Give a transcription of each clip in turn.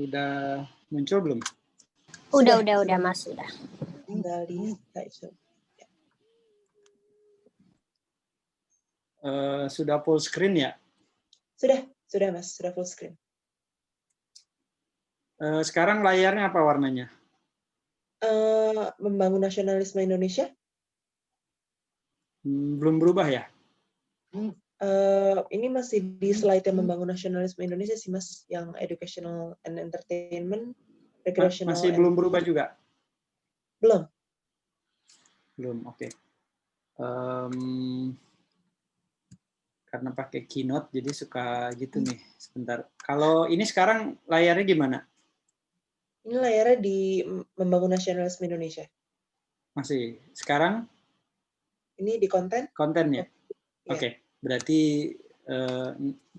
Udah muncul belum? Udah Mas, sudah. Tinggal di slideshow. Sudah full screen ya? Sudah Mas, sudah full screen. Sekarang layarnya apa warnanya? Membangun nasionalisme Indonesia. Belum berubah ya? Ini masih di slide yang membangun nasionalisme Indonesia sih Mas, yang educational and entertainment, recreational. Masih belum berubah juga? Belum, oke. Karena pakai Keynote, jadi suka gitu nih. Sebentar. Kalau ini sekarang layarnya gimana? Ini layarnya di membangun nasionalisme Indonesia. Masih. Sekarang? Ini di konten? Kontennya? Ya. Oke. Berarti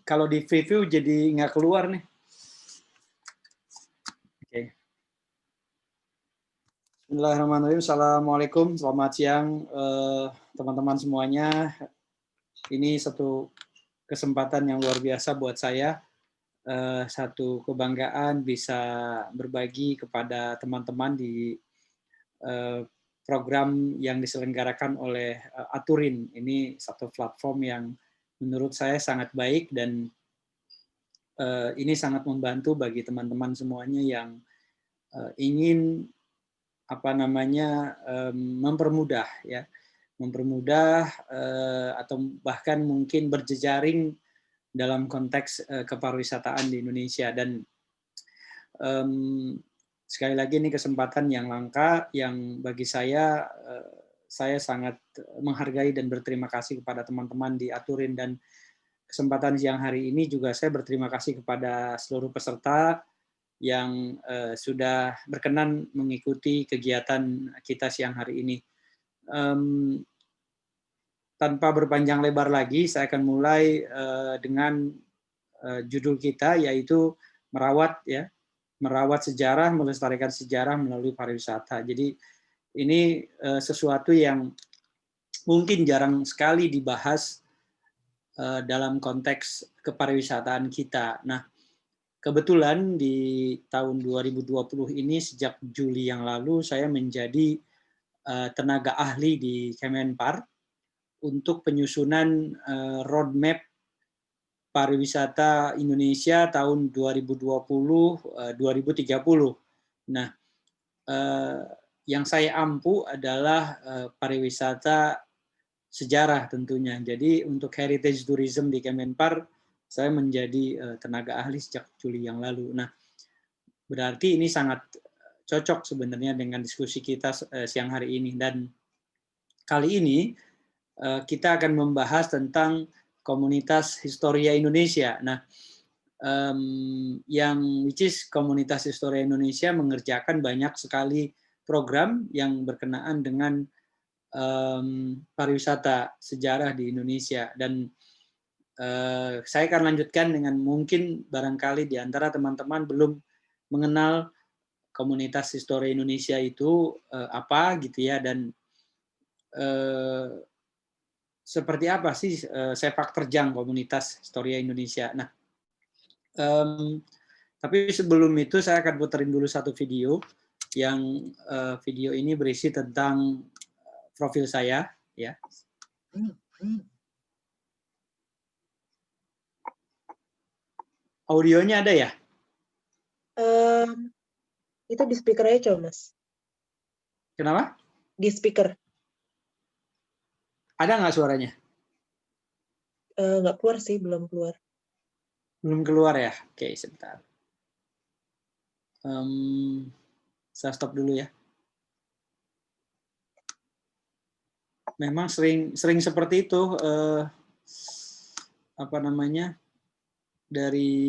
kalau di preview jadi nggak keluar nih. Oke. Bismillahirrahmanirrahim. Assalamualaikum. Selamat siang teman-teman semuanya. Ini satu kesempatan yang luar biasa buat saya. Satu kebanggaan bisa berbagi kepada teman-teman di program yang diselenggarakan oleh Aturin. Ini satu platform yang menurut saya sangat baik dan ini sangat membantu bagi teman-teman semuanya yang ingin mempermudah atau bahkan mungkin berjejaring dalam konteks kepariwisataan di Indonesia. Dan sekali lagi ini kesempatan yang langka yang bagi saya sangat menghargai dan berterima kasih kepada teman-teman di Aturin. Dan kesempatan siang hari ini juga saya berterima kasih kepada seluruh peserta yang sudah berkenan mengikuti kegiatan kita siang hari ini. Tanpa berpanjang lebar lagi, saya akan mulai dengan judul kita, yaitu merawat sejarah, melestarikan sejarah melalui pariwisata. Jadi ini sesuatu yang mungkin jarang sekali dibahas dalam konteks kepariwisataan kita. Nah, kebetulan di tahun 2020 ini, sejak Juli yang lalu, saya menjadi tenaga ahli di Kemenpar untuk penyusunan roadmap pariwisata Indonesia tahun 2020-2030. Nah, yang saya ampu adalah pariwisata sejarah tentunya. Jadi untuk heritage tourism di Kemenpar, saya menjadi tenaga ahli sejak Juli yang lalu. Nah, berarti ini sangat cocok sebenarnya dengan diskusi kita siang hari ini. Dan kali ini kita akan membahas tentang komunitas Historia Indonesia. Nah, which is komunitas Historia Indonesia mengerjakan banyak sekali program yang berkenaan dengan pariwisata sejarah di Indonesia. Dan saya akan lanjutkan dengan mungkin barangkali di antara teman-teman belum mengenal komunitas Historia Indonesia itu apa gitu ya, dan seperti apa sih sepak terjang komunitas Historia Indonesia. Nah, tapi sebelum itu saya akan puterin dulu satu video yang video ini berisi tentang profil saya, ya. Audionya ada ya? Itu di speaker aja coba Mas. Kenapa? Di speaker. Ada nggak suaranya? Nggak keluar sih, belum keluar. Belum keluar ya? Oke, sebentar. Saya stop dulu ya. Memang sering seperti itu, dari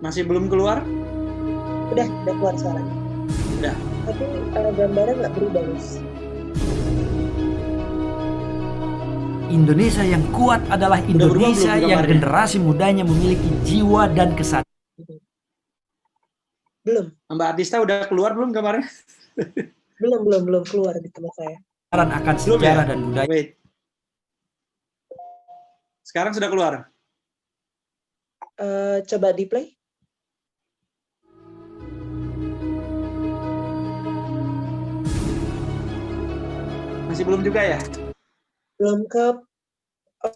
masih belum keluar? Udah keluar suaranya. Udah. Tapi gambarnya nggak berubah, Mas. Indonesia yang kuat adalah Indonesia yang generasi mudanya memiliki jiwa dan kesadaran. Belum. Mbak Artista udah keluar belum gambarnya? Belum keluar di tempat saya. Akan Belum sejarah ya? dan budaya. Wait. Sekarang sudah keluar. Coba di play. Masih belum juga ya? Belum ke.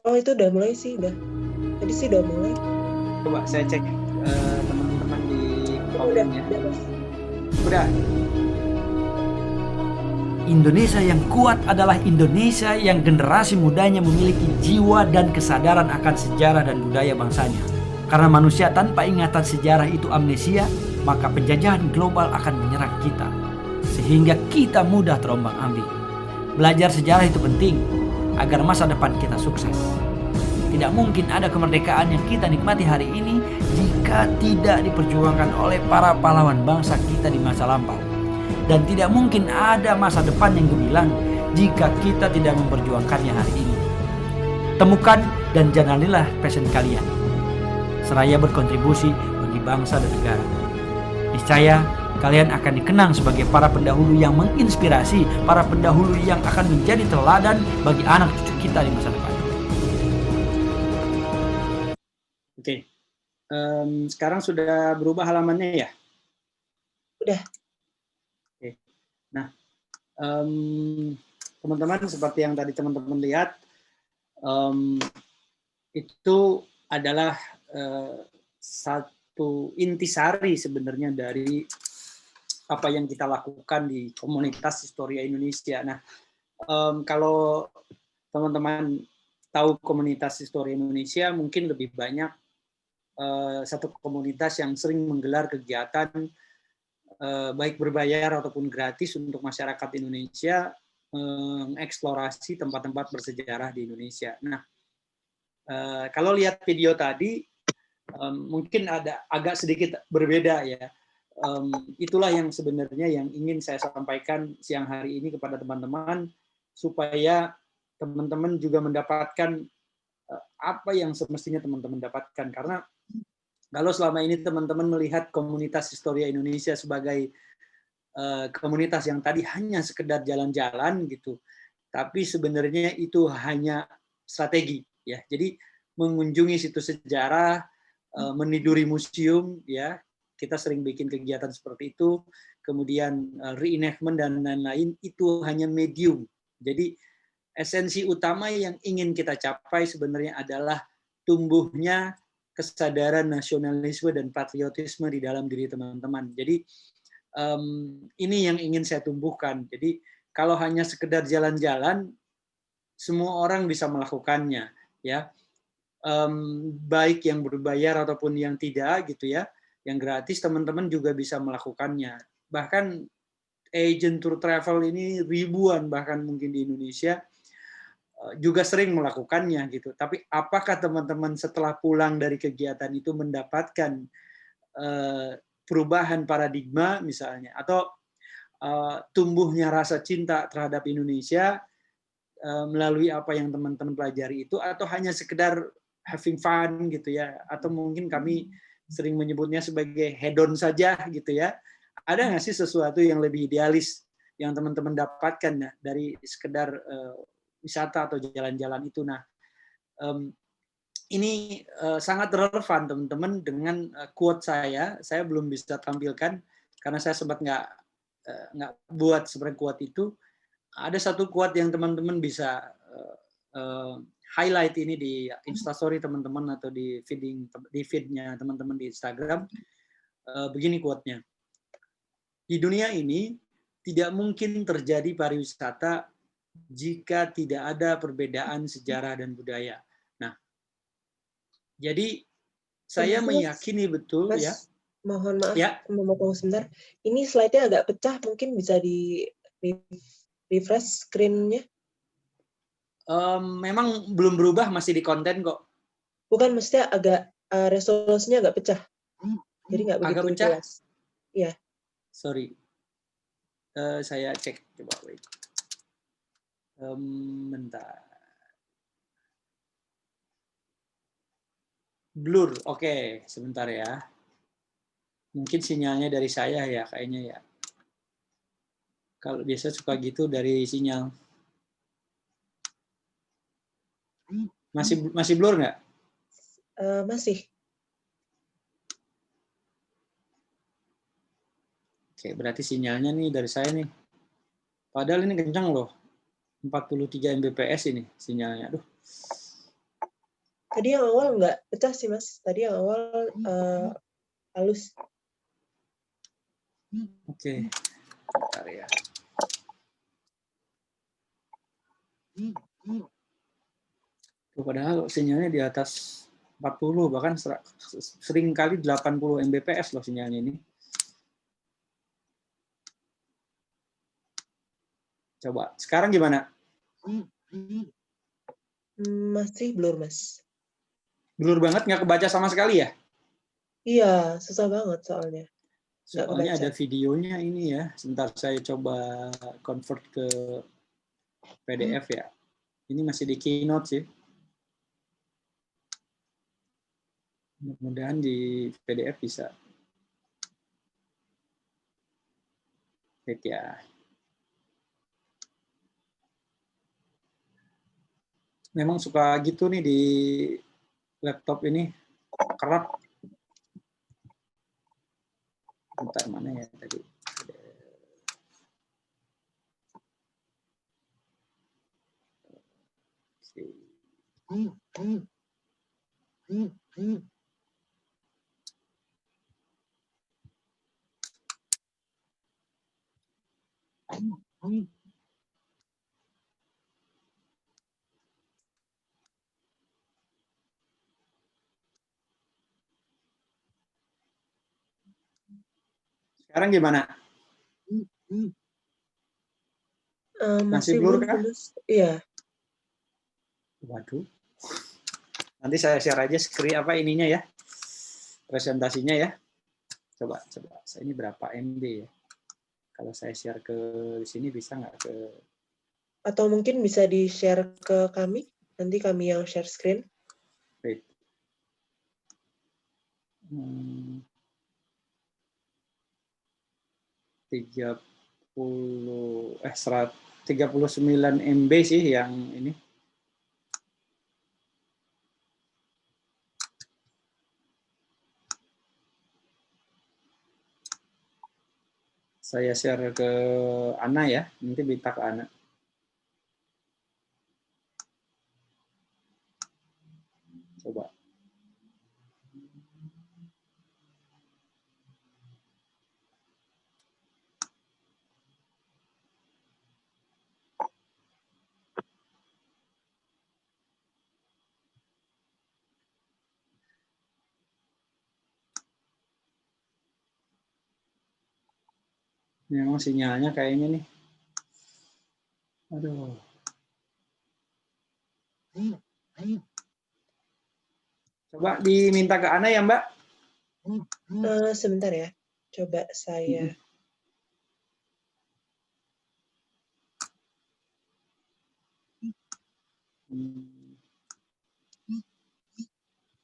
Oh, itu udah mulai sih, udah. Tadi sih udah mulai. Coba saya cek teman-teman di Udah, komennya. Mas. Udah. Indonesia yang kuat adalah Indonesia yang generasi mudanya memiliki jiwa dan kesadaran akan sejarah dan budaya bangsanya. Karena manusia tanpa ingatan sejarah itu amnesia, maka penjajahan global akan menyerang kita. Sehingga kita mudah terombang-ambing. Belajar sejarah itu penting agar masa depan kita sukses. Tidak mungkin ada kemerdekaan yang kita nikmati hari ini jika tidak diperjuangkan oleh para pahlawan bangsa kita di masa lampau. Dan tidak mungkin ada masa depan yang gemilang jika kita tidak memperjuangkannya hari ini. Temukan dan jalanilah passion kalian, seraya berkontribusi bagi bangsa dan negara. Niscaya kalian akan dikenang sebagai para pendahulu yang menginspirasi, para pendahulu yang akan menjadi teladan bagi anak cucu kita di masa depan. Oke. Sekarang sudah berubah halamannya ya? Udah. Oke. Nah, teman-teman seperti yang tadi teman-teman lihat, itu adalah satu intisari sebenarnya dari apa yang kita lakukan di komunitas Historia Indonesia. Nah, kalau teman-teman tahu komunitas Historia Indonesia, mungkin lebih banyak satu komunitas yang sering menggelar kegiatan baik berbayar ataupun gratis untuk masyarakat Indonesia mengeksplorasi tempat-tempat bersejarah di Indonesia. Nah, kalau lihat video tadi, mungkin ada agak sedikit berbeda ya. Itulah yang sebenarnya yang ingin saya sampaikan siang hari ini kepada teman-teman, supaya teman-teman juga mendapatkan apa yang semestinya teman-teman dapatkan. Karena kalau selama ini teman-teman melihat komunitas Historia Indonesia sebagai komunitas yang tadi hanya sekedar jalan-jalan gitu, tapi sebenarnya itu hanya strategi ya. Jadi mengunjungi situs sejarah, meniduri museum ya, kita sering bikin kegiatan seperti itu, kemudian reenactment dan lain-lain, itu hanya medium. Jadi esensi utama yang ingin kita capai sebenarnya adalah tumbuhnya kesadaran nasionalisme dan patriotisme di dalam diri teman-teman. Jadi ini yang ingin saya tumbuhkan. Jadi kalau hanya sekedar jalan-jalan, semua orang bisa melakukannya, ya. Baik yang berbayar ataupun yang tidak, gitu ya. Yang gratis, teman-teman juga bisa melakukannya. Bahkan agent tour travel ini ribuan, bahkan mungkin di Indonesia juga sering melakukannya gitu. Tapi apakah teman-teman setelah pulang dari kegiatan itu mendapatkan perubahan paradigma misalnya, atau tumbuhnya rasa cinta terhadap Indonesia melalui apa yang teman-teman pelajari itu, atau hanya sekedar having fun gitu ya, atau mungkin kami sering menyebutnya sebagai hedon saja gitu ya. Ada nggak sih sesuatu yang lebih idealis yang teman-teman dapatkan dari sekedar wisata atau jalan-jalan itu? Nah, ini sangat relevan teman-teman dengan quote saya belum bisa tampilkan karena saya sempat nggak buat sebenarnya quote itu. Ada satu quote yang teman-teman bisa highlight ini di Instastory teman-teman atau di feednya teman-teman di Instagram. Begini quote-nya. Di dunia ini tidak mungkin terjadi pariwisata jika tidak ada perbedaan sejarah dan budaya. Nah, jadi saya meyakini betul, Mas, ya. Mohon maaf, ya. memotong sebentar. Ini slide-nya agak pecah, mungkin bisa di refresh screen-nya. Memang belum berubah, masih di konten kok. Bukan, mestinya agak resolusinya agak pecah. Jadi nggak begitu agak pecah? jelas. Iya. Sorry. Saya cek, coba wait. Bentar. Blur, oke, sebentar ya. Mungkin sinyalnya dari saya ya, kayaknya ya. Kalau biasa suka gitu dari sinyal. Masih blur nggak? Masih. Oke, berarti sinyalnya nih dari saya nih. Padahal ini kencang loh. 43 Mbps ini sinyalnya. Aduh. Tadi yang awal nggak pecah sih, Mas. Tadi yang awal halus. Oke. Bentar ya. Tuh, padahal sinyalnya di atas 40, bahkan sering kali 80 Mbps loh sinyalnya ini. Coba, sekarang gimana? Masih blur, Mas. Blur banget, nggak kebaca sama sekali ya? Iya, susah banget soalnya. Nggak Soalnya kebaca. ada videonya ini ya. Sebentar saya coba convert ke PDF ya. Ini masih di Keynote sih. Mudah-mudahan di PDF bisa. Wait ya. Memang suka gitu nih di laptop ini, kerap. Bentar, mana ya tadi? Sekarang gimana? Masih blur kah? Iya. Waduh. Nanti saya share aja screen apa ininya ya. Presentasinya ya. Coba. Ini berapa MB ya? Kalau saya share ke sini bisa nggak ke? Atau mungkin bisa di-share ke kami. Nanti kami yang share screen. Wait. 39 MB sih yang ini. Saya share ke Ana ya, nanti minta ke Ana. Coba. Memang sinyalnya kayaknya nih. Aduh. Coba diminta ke Ana ya, Mbak. Sebentar ya. Coba saya.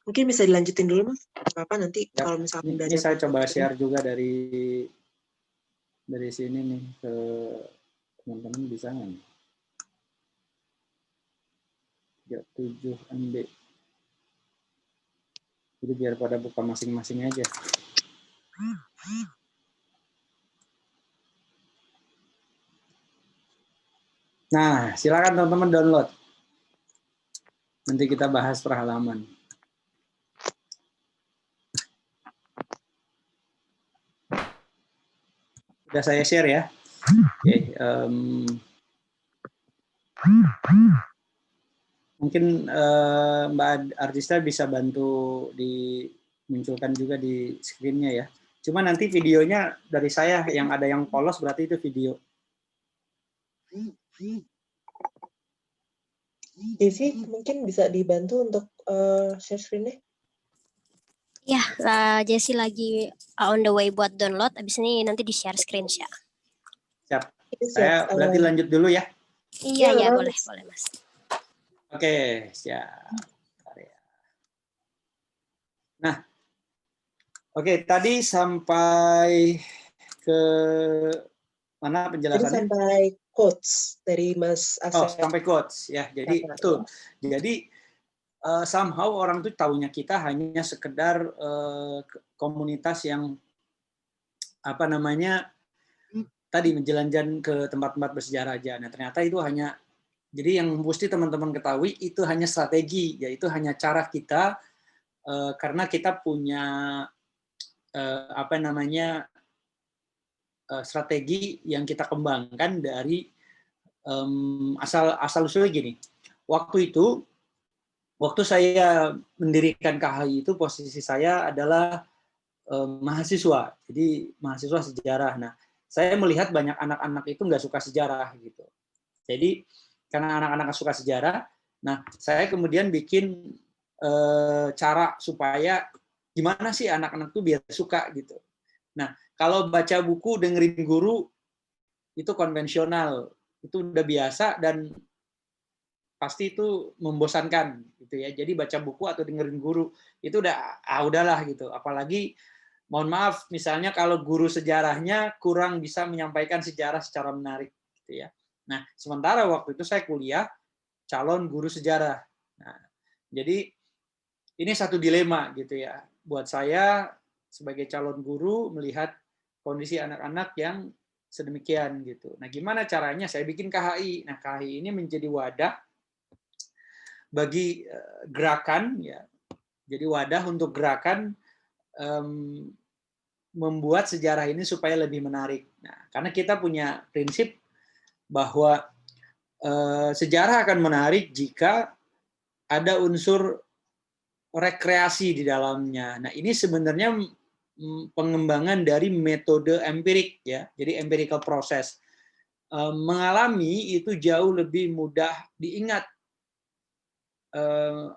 Mungkin bisa dilanjutin dulu, Mas. Apa nanti Ya, kalau misalkan ini saya coba share juga dari sini nih ke teman-teman, bisa nggak nih? 7 MB. Jadi biar pada buka masing-masing aja. Nah, silakan teman-teman download. Nanti kita bahas per halaman. Sudah saya share ya. Oke, mungkin Mbak Artista bisa bantu dimunculkan juga di screen-nya ya. Cuma nanti videonya dari saya, yang ada yang polos berarti itu video. Desi, mungkin bisa dibantu untuk share screen-nya? Ya, Jessie lagi on the way buat download. Abis ini nanti di-share screen ya. Siap. Saya berarti lanjut dulu ya. Iya, boleh, Mas. Oke, siap. Nah, Oke, tadi sampai ke mana Jadi penjelasannya? sampai quotes dari Mas Oh, Asep. sampai quotes ya. Jadi betul. Jadi somehow orang tuh taunya kita hanya sekedar komunitas yang apa namanya tadi menjalan-jalan ke tempat-tempat bersejarah aja. Nah, ternyata itu hanya jadi yang mesti teman-teman ketahui itu hanya strategi, yaitu hanya cara kita karena kita punya apa namanya strategi yang kita kembangkan dari asal usulnya gini. Waktu saya mendirikan KHI itu posisi saya adalah mahasiswa, jadi mahasiswa sejarah. Nah, saya melihat banyak anak-anak itu nggak suka sejarah gitu. Jadi karena anak-anak suka sejarah, nah saya kemudian bikin cara supaya gimana sih anak-anak tuh biar suka gitu. Nah, kalau baca buku dengerin guru itu konvensional, itu udah biasa dan pasti itu membosankan gitu ya. Jadi baca buku atau dengerin guru itu udahlah gitu. Apalagi mohon maaf misalnya kalau guru sejarahnya kurang bisa menyampaikan sejarah secara menarik gitu ya. Nah, sementara waktu itu saya kuliah calon guru sejarah. Nah, jadi ini satu dilema gitu ya. Buat saya sebagai calon guru melihat kondisi anak-anak yang sedemikian gitu. Nah, gimana caranya saya bikin KHI? Nah, KHI ini menjadi wadah bagi gerakan ya. Jadi wadah untuk gerakan membuat sejarah ini supaya lebih menarik. Nah, karena kita punya prinsip bahwa sejarah akan menarik jika ada unsur rekreasi di dalamnya. Nah, ini sebenarnya pengembangan dari metode empirik ya. Jadi empirical process. Mengalami itu jauh lebih mudah diingat.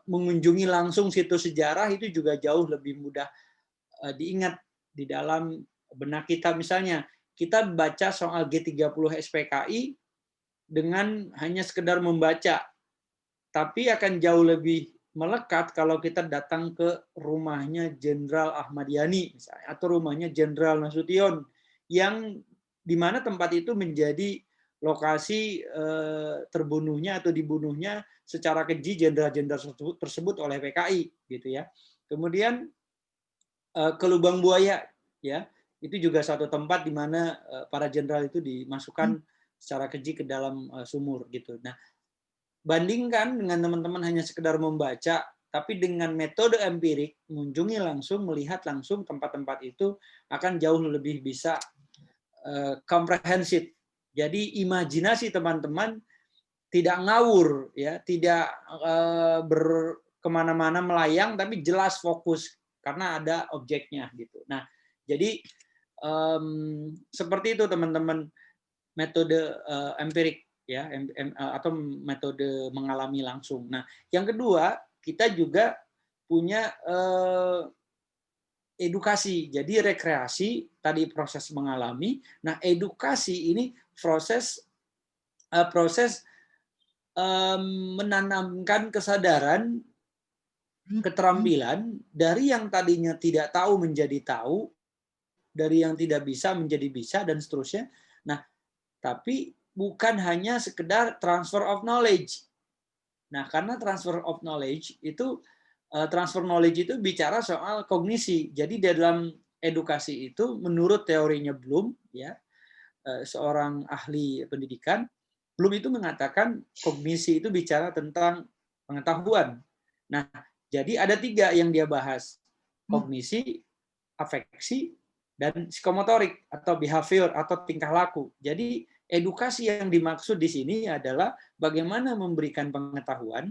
Mengunjungi langsung situs sejarah itu juga jauh lebih mudah diingat di dalam benak kita. Misalnya, kita baca soal G30 SPKI dengan hanya sekedar membaca, tapi akan jauh lebih melekat kalau kita datang ke rumahnya Jenderal Ahmad Yani misalnya, atau rumahnya Jenderal Nasution, yang di mana tempat itu menjadi lokasi terbunuhnya atau dibunuhnya secara keji jenderal-jenderal tersebut oleh PKI gitu ya. Kemudian ke Lubang Buaya ya, itu juga satu tempat di mana para jenderal itu dimasukkan secara keji ke dalam sumur gitu. Nah, bandingkan dengan teman-teman hanya sekedar membaca, tapi dengan metode empirik, mengunjungi langsung, melihat langsung tempat-tempat itu akan jauh lebih bisa komprehensif. Jadi imajinasi teman-teman tidak ngawur, ya, tidak kemana-mana melayang, tapi jelas fokus karena ada objeknya gitu. Nah, jadi seperti itu teman-teman metode empirik ya, atau metode mengalami langsung. Nah, yang kedua kita juga punya edukasi. Jadi rekreasi tadi proses mengalami. Nah, edukasi ini proses menanamkan kesadaran, keterampilan dari yang tadinya tidak tahu menjadi tahu, dari yang tidak bisa menjadi bisa, dan seterusnya. Nah, tapi bukan hanya sekedar transfer of knowledge. Nah, karena transfer of knowledge itu bicara soal kognisi. Jadi dalam edukasi itu menurut teorinya Bloom ya, seorang ahli pendidikan, Bloom itu mengatakan kognisi itu bicara tentang pengetahuan. Nah, jadi ada 3 yang dia bahas. Kognisi, afeksi, dan psikomotorik atau behavior atau tingkah laku. Jadi edukasi yang dimaksud di sini adalah bagaimana memberikan pengetahuan.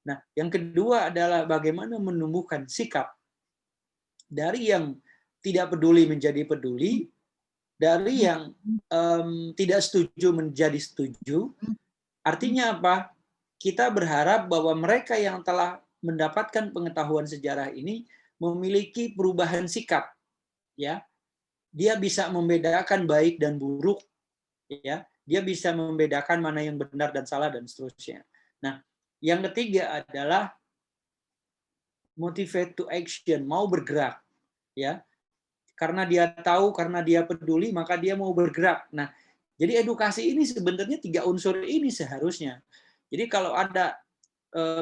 Nah, yang kedua adalah bagaimana menumbuhkan sikap dari yang tidak peduli menjadi peduli, dari yang tidak setuju menjadi setuju. Artinya apa? Kita berharap bahwa mereka yang telah mendapatkan pengetahuan sejarah ini memiliki perubahan sikap, ya. Dia bisa membedakan baik dan buruk, ya. Dia bisa membedakan mana yang benar dan salah dan seterusnya. Nah, yang ketiga adalah motivate to action, mau bergerak. ya. Karena dia tahu, karena dia peduli, maka dia mau bergerak. Nah, jadi edukasi ini sebenarnya 3 unsur ini seharusnya. Jadi kalau ada,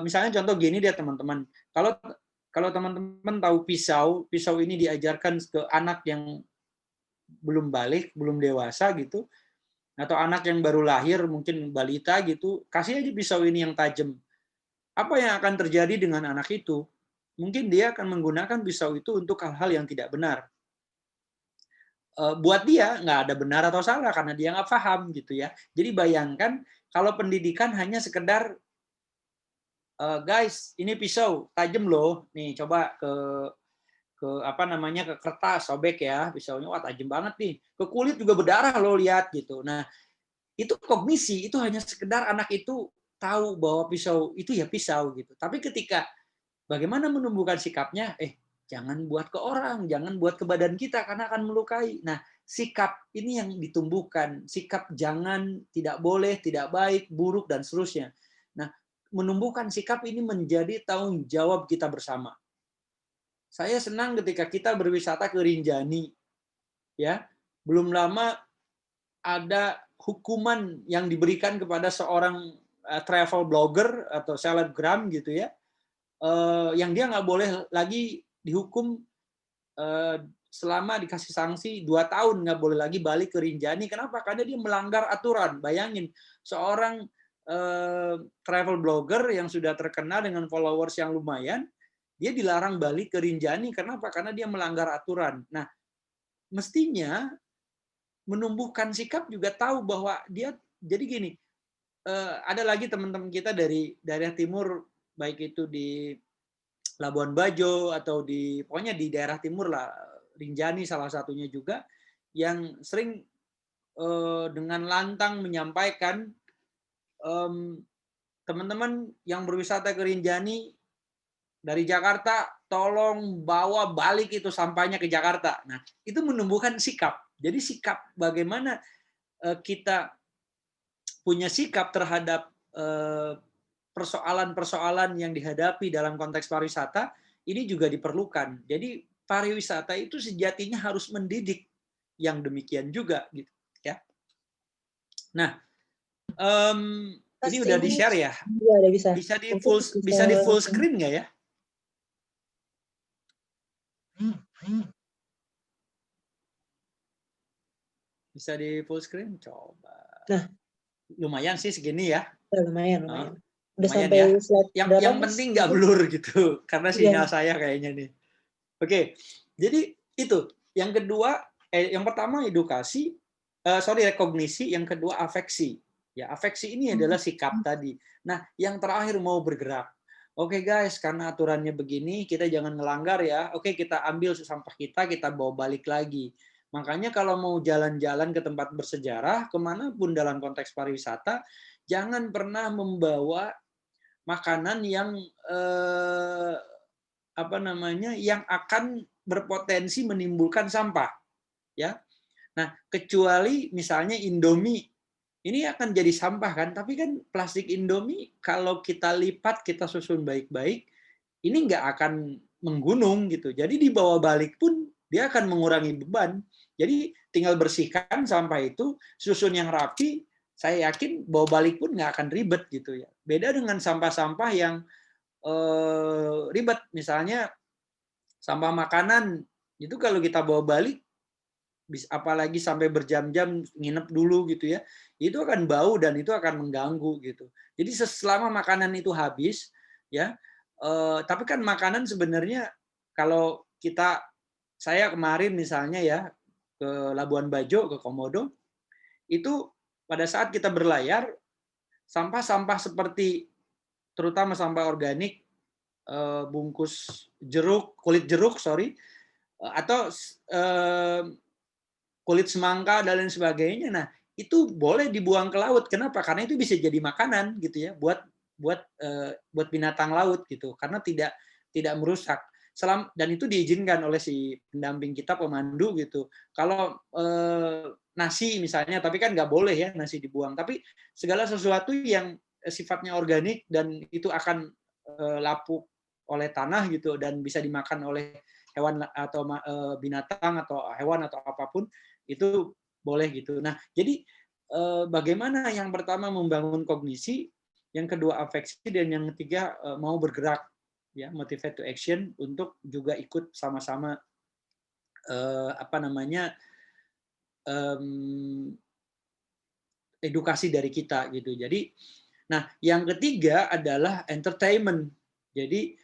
misalnya contoh gini deh teman-teman, kalau teman-teman tahu pisau ini diajarkan ke anak yang belum balik, belum dewasa gitu, atau anak yang baru lahir, mungkin balita gitu, kasih aja pisau ini yang tajam. Apa yang akan terjadi dengan anak itu? Mungkin dia akan menggunakan pisau itu untuk hal-hal yang tidak benar. Buat dia nggak ada benar atau salah karena dia nggak paham gitu ya. Jadi bayangkan kalau pendidikan hanya sekedar guys ini pisau tajam loh, nih coba ke apa namanya ke kertas sobek ya pisaunya, wah tajam banget nih, ke kulit juga berdarah loh lihat gitu. Nah itu kognisi, itu hanya sekedar anak itu tahu bahwa pisau itu ya pisau gitu. Tapi ketika bagaimana menumbuhkan sikapnya, jangan buat ke orang, jangan buat ke badan kita karena akan melukai. Nah, sikap ini yang ditumbuhkan, sikap jangan, tidak boleh, tidak baik, buruk dan seterusnya. Nah, menumbuhkan sikap ini menjadi tanggung jawab kita bersama. Saya senang ketika kita berwisata ke Rinjani. Ya, belum lama ada hukuman yang diberikan kepada seorang travel blogger atau selebgram gitu ya. Yang dia nggak boleh lagi dihukum selama dikasih sanksi 2 tahun, nggak boleh lagi balik ke Rinjani. Kenapa? Karena dia melanggar aturan. Bayangin, seorang travel blogger yang sudah terkenal dengan followers yang lumayan, dia dilarang balik ke Rinjani. Kenapa? Karena dia melanggar aturan. Nah, mestinya menumbuhkan sikap juga tahu bahwa dia, jadi gini, ada lagi teman-teman kita dari daerah timur, baik itu di Labuan Bajo atau di pokoknya di daerah timur lah, Rinjani salah satunya juga, yang sering dengan lantang menyampaikan teman-teman yang berwisata ke Rinjani dari Jakarta tolong bawa balik itu sampahnya ke Jakarta. Nah, itu menumbuhkan sikap. Jadi sikap bagaimana kita punya sikap terhadap persoalan-persoalan yang dihadapi dalam konteks pariwisata ini juga diperlukan. Jadi pariwisata itu sejatinya harus mendidik yang demikian juga gitu ya. Nah, ini udah di-share ya? Iya, udah bisa. Bisa di full screen nggak ya? Bisa di full screen? Coba. Nah, lumayan sih segini ya. Lumayan. Udah lumayan sampai ya. slide yang penting nggak blur gitu, karena sinyal saya kayaknya nih. Oke, jadi itu. Yang kedua, yang pertama edukasi, rekognisi. Yang kedua afeksi. Ya, afeksi ini adalah sikap tadi. Nah, yang terakhir mau bergerak. Oke guys, karena aturannya begini, kita jangan ngelanggar ya. Oke, kita ambil sampah kita bawa balik lagi. Makanya kalau mau jalan-jalan ke tempat bersejarah, kemanapun dalam konteks pariwisata, jangan pernah membawa makanan yang yang akan berpotensi menimbulkan sampah. Ya, nah kecuali misalnya Indomie, ini akan jadi sampah kan? Tapi kan plastik Indomie kalau kita lipat, kita susun baik-baik, ini nggak akan menggunung gitu. Jadi dibawa balik pun dia akan mengurangi beban. Jadi tinggal bersihkan sampah itu, susun yang rapi, saya yakin bawa balik pun nggak akan ribet gitu ya. Beda dengan sampah-sampah yang ribet, misalnya sampah makanan itu kalau kita bawa balik, apalagi sampai berjam-jam nginep dulu gitu ya, itu akan bau dan itu akan mengganggu gitu. Jadi selama makanan itu habis ya, tapi kan makanan sebenarnya kalau saya kemarin misalnya ya ke Labuan Bajo, ke Komodo, itu pada saat kita berlayar, sampah-sampah seperti terutama sampah organik, bungkus jeruk, kulit jeruk, atau kulit semangka dan lain sebagainya. Nah, itu boleh dibuang ke laut. Kenapa? Karena itu bisa jadi makanan gitu ya, buat binatang laut gitu. Karena tidak merusak. Dan itu diizinkan oleh si pendamping kita, pemandu gitu. Kalau nasi misalnya, tapi kan nggak boleh ya nasi dibuang. Tapi segala sesuatu yang sifatnya organik dan itu akan lapuk oleh tanah gitu dan bisa dimakan oleh hewan atau binatang atau hewan atau apapun itu boleh gitu. Nah, jadi bagaimana yang pertama membangun kognisi, yang kedua afeksi, dan yang ketiga mau bergerak, ya, motivate to action untuk juga ikut sama-sama edukasi dari kita gitu. Jadi, nah yang ketiga adalah entertainment. Jadi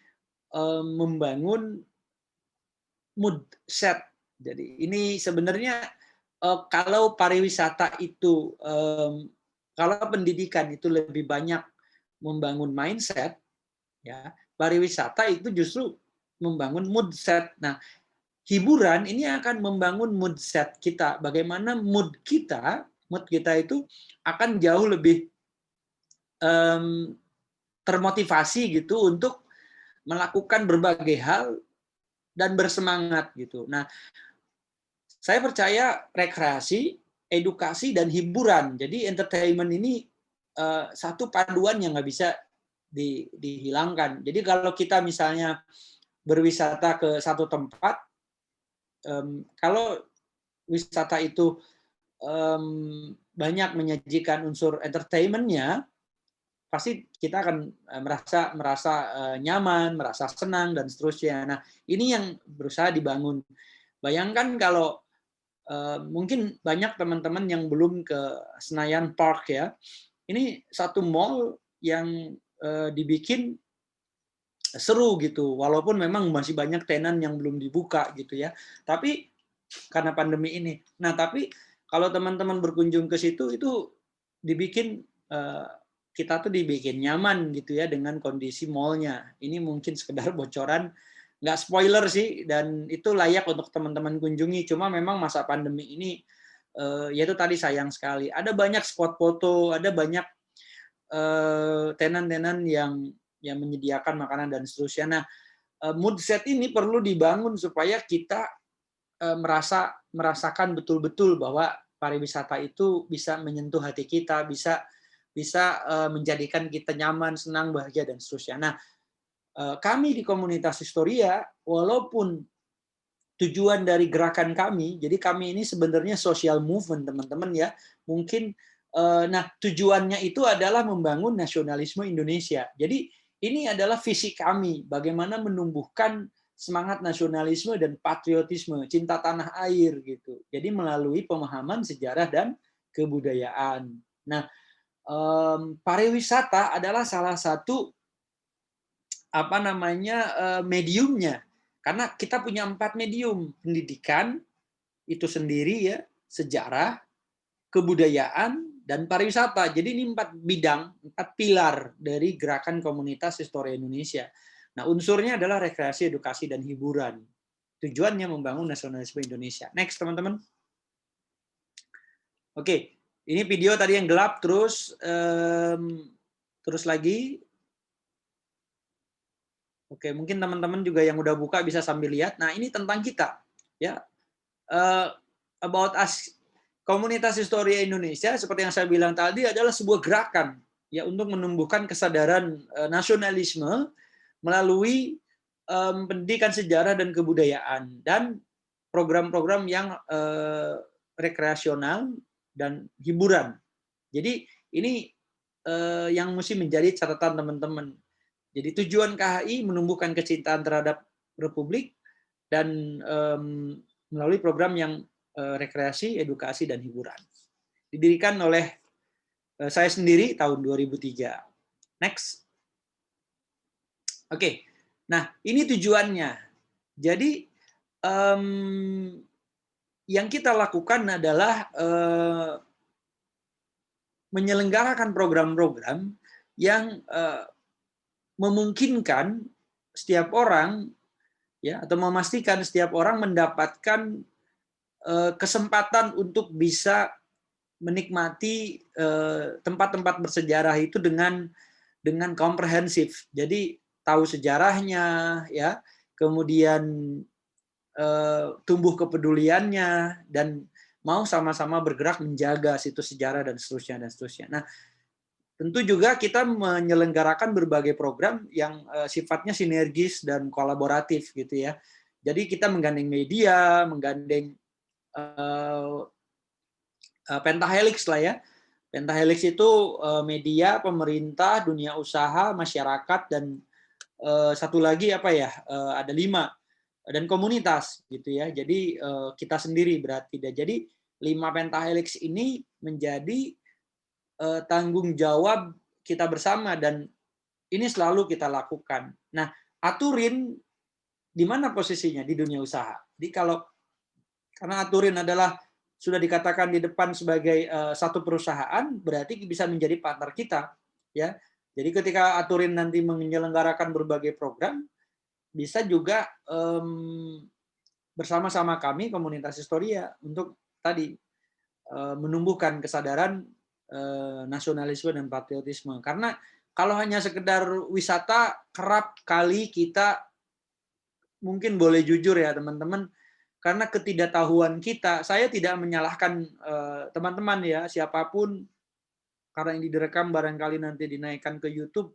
membangun mood set. Jadi ini sebenarnya kalau pariwisata itu, kalau pendidikan itu lebih banyak membangun mindset, ya, pariwisata itu justru membangun mood set. Nah, hiburan ini akan membangun mood set kita. Bagaimana mood kita itu akan jauh lebih termotivasi gitu untuk melakukan berbagai hal dan bersemangat gitu. Nah, saya percaya rekreasi, edukasi, dan hiburan. Jadi entertainment ini satu paduan yang nggak bisa dihilangkan. Jadi kalau kita misalnya berwisata ke satu tempat, kalau wisata itu banyak menyajikan unsur entertainment-nya, pasti kita akan merasa nyaman, merasa senang, dan seterusnya. Nah, ini yang berusaha dibangun. Bayangkan kalau mungkin banyak teman-teman yang belum ke Senayan Park, ya. Ini satu mall yang dibikin seru gitu, walaupun memang masih banyak tenan yang belum dibuka gitu ya. Tapi karena pandemi ini. Nah, tapi kalau teman-teman berkunjung ke situ itu dibikin kita tuh dibikin nyaman gitu ya dengan kondisi mallnya. Ini mungkin sekedar bocoran, nggak spoiler sih, dan itu layak untuk teman-teman kunjungi. Cuma memang masa pandemi ini, yaitu tadi sayang sekali. Ada banyak spot foto, ada banyak tenan-tenan yang menyediakan makanan dan seterusnya. Nah, mood set ini perlu dibangun supaya kita merasakan betul-betul bahwa pariwisata itu bisa menyentuh hati kita, bisa menjadikan kita nyaman, senang, bahagia, dan seterusnya. Nah, kami di komunitas Historia, walaupun tujuan dari gerakan kami, jadi kami ini sebenarnya social movement, teman-teman ya. Mungkin, nah tujuannya itu adalah membangun nasionalisme Indonesia. Jadi ini adalah visi kami, bagaimana menumbuhkan semangat nasionalisme dan patriotisme, cinta tanah air gitu. Jadi melalui pemahaman sejarah dan kebudayaan. Nah, pariwisata adalah salah satu mediumnya, karena kita punya 4 medium: pendidikan itu sendiri ya, sejarah, kebudayaan, dan pariwisata. Jadi ini 4 bidang, 4 pilar dari gerakan komunitas Historia Indonesia. Nah, unsurnya adalah rekreasi, edukasi, dan hiburan. Tujuannya membangun nasionalisme Indonesia. Next, teman-teman. Oke. Ini video tadi yang gelap, terus lagi. Oke, mungkin teman-teman juga yang udah buka bisa sambil lihat. Nah, ini tentang kita, ya. About us, komunitas Historia Indonesia, seperti yang saya bilang tadi, adalah sebuah gerakan ya untuk menumbuhkan kesadaran nasionalisme melalui pendidikan sejarah dan kebudayaan dan program-program yang rekreasional dan hiburan. Jadi ini yang mesti menjadi catatan teman-teman. Jadi tujuan KHI menumbuhkan kecintaan terhadap Republik dan melalui program yang rekreasi, edukasi, dan hiburan. Didirikan oleh saya sendiri tahun 2003. Next. Oke. Nah, ini tujuannya. Jadi yang kita lakukan adalah menyelenggarakan program-program yang memungkinkan setiap orang, ya, atau memastikan setiap orang mendapatkan kesempatan untuk bisa menikmati tempat-tempat bersejarah itu dengan komprehensif. Jadi tahu sejarahnya, ya, kemudian tumbuh kepeduliannya, dan mau sama-sama bergerak menjaga situs sejarah dan seterusnya. Nah, tentu juga kita menyelenggarakan berbagai program yang sifatnya sinergis dan kolaboratif gitu ya. Jadi kita menggandeng media, menggandeng pentahelix lah ya. Pentahelix itu media, pemerintah, dunia usaha, masyarakat, dan satu lagi apa ya? Ada 5, dan komunitas gitu ya. Jadi kita sendiri berarti. Jadi 5 pentahelix ini menjadi tanggung jawab kita bersama, dan ini selalu kita lakukan. Nah, Aturin di mana posisinya di dunia usaha? Jadi karena Aturin adalah sudah dikatakan di depan sebagai satu perusahaan, berarti bisa menjadi partner kita, ya. Jadi ketika Aturin nanti menyelenggarakan berbagai program, bisa juga bersama-sama kami komunitas Historia untuk tadi menumbuhkan kesadaran nasionalisme dan patriotisme. Karena kalau hanya sekedar wisata, kerap kali kita, mungkin boleh jujur ya teman-teman, karena ketidaktahuan kita, saya tidak menyalahkan teman-teman ya, siapapun, karena ini direkam barangkali nanti dinaikkan ke YouTube,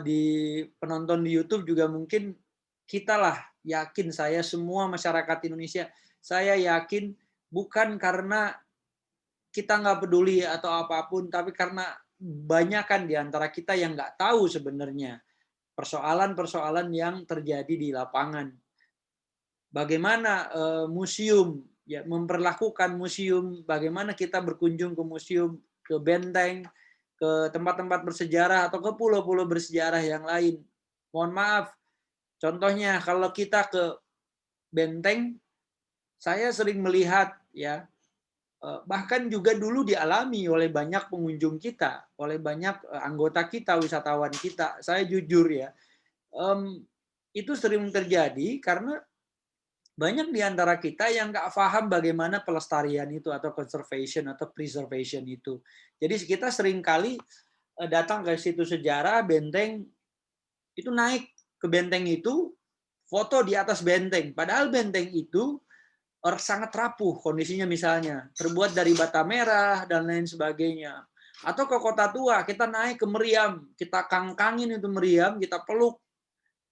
di penonton di YouTube juga mungkin kita lah, yakin saya, semua masyarakat Indonesia, saya yakin bukan karena kita nggak peduli atau apapun, tapi karena banyakan di antara kita yang nggak tahu sebenarnya persoalan-persoalan yang terjadi di lapangan. Bagaimana museum ya memperlakukan museum, bagaimana kita berkunjung ke museum, ke benteng, ke tempat-tempat bersejarah atau ke pulau-pulau bersejarah yang lain. Mohon maaf, contohnya kalau kita ke benteng, saya sering melihat ya, bahkan juga dulu dialami oleh banyak pengunjung kita, oleh banyak anggota kita, wisatawan kita. Saya jujur ya, itu sering terjadi karena banyak di antara kita yang nggak paham bagaimana pelestarian itu atau conservation atau preservation itu. Jadi kita sering kali datang ke situs sejarah, benteng, itu naik ke benteng itu, foto di atas benteng. Padahal benteng itu sangat rapuh kondisinya, misalnya terbuat dari bata merah dan lain sebagainya. Atau ke Kota Tua, kita naik ke meriam, kita kangkangin itu meriam, kita peluk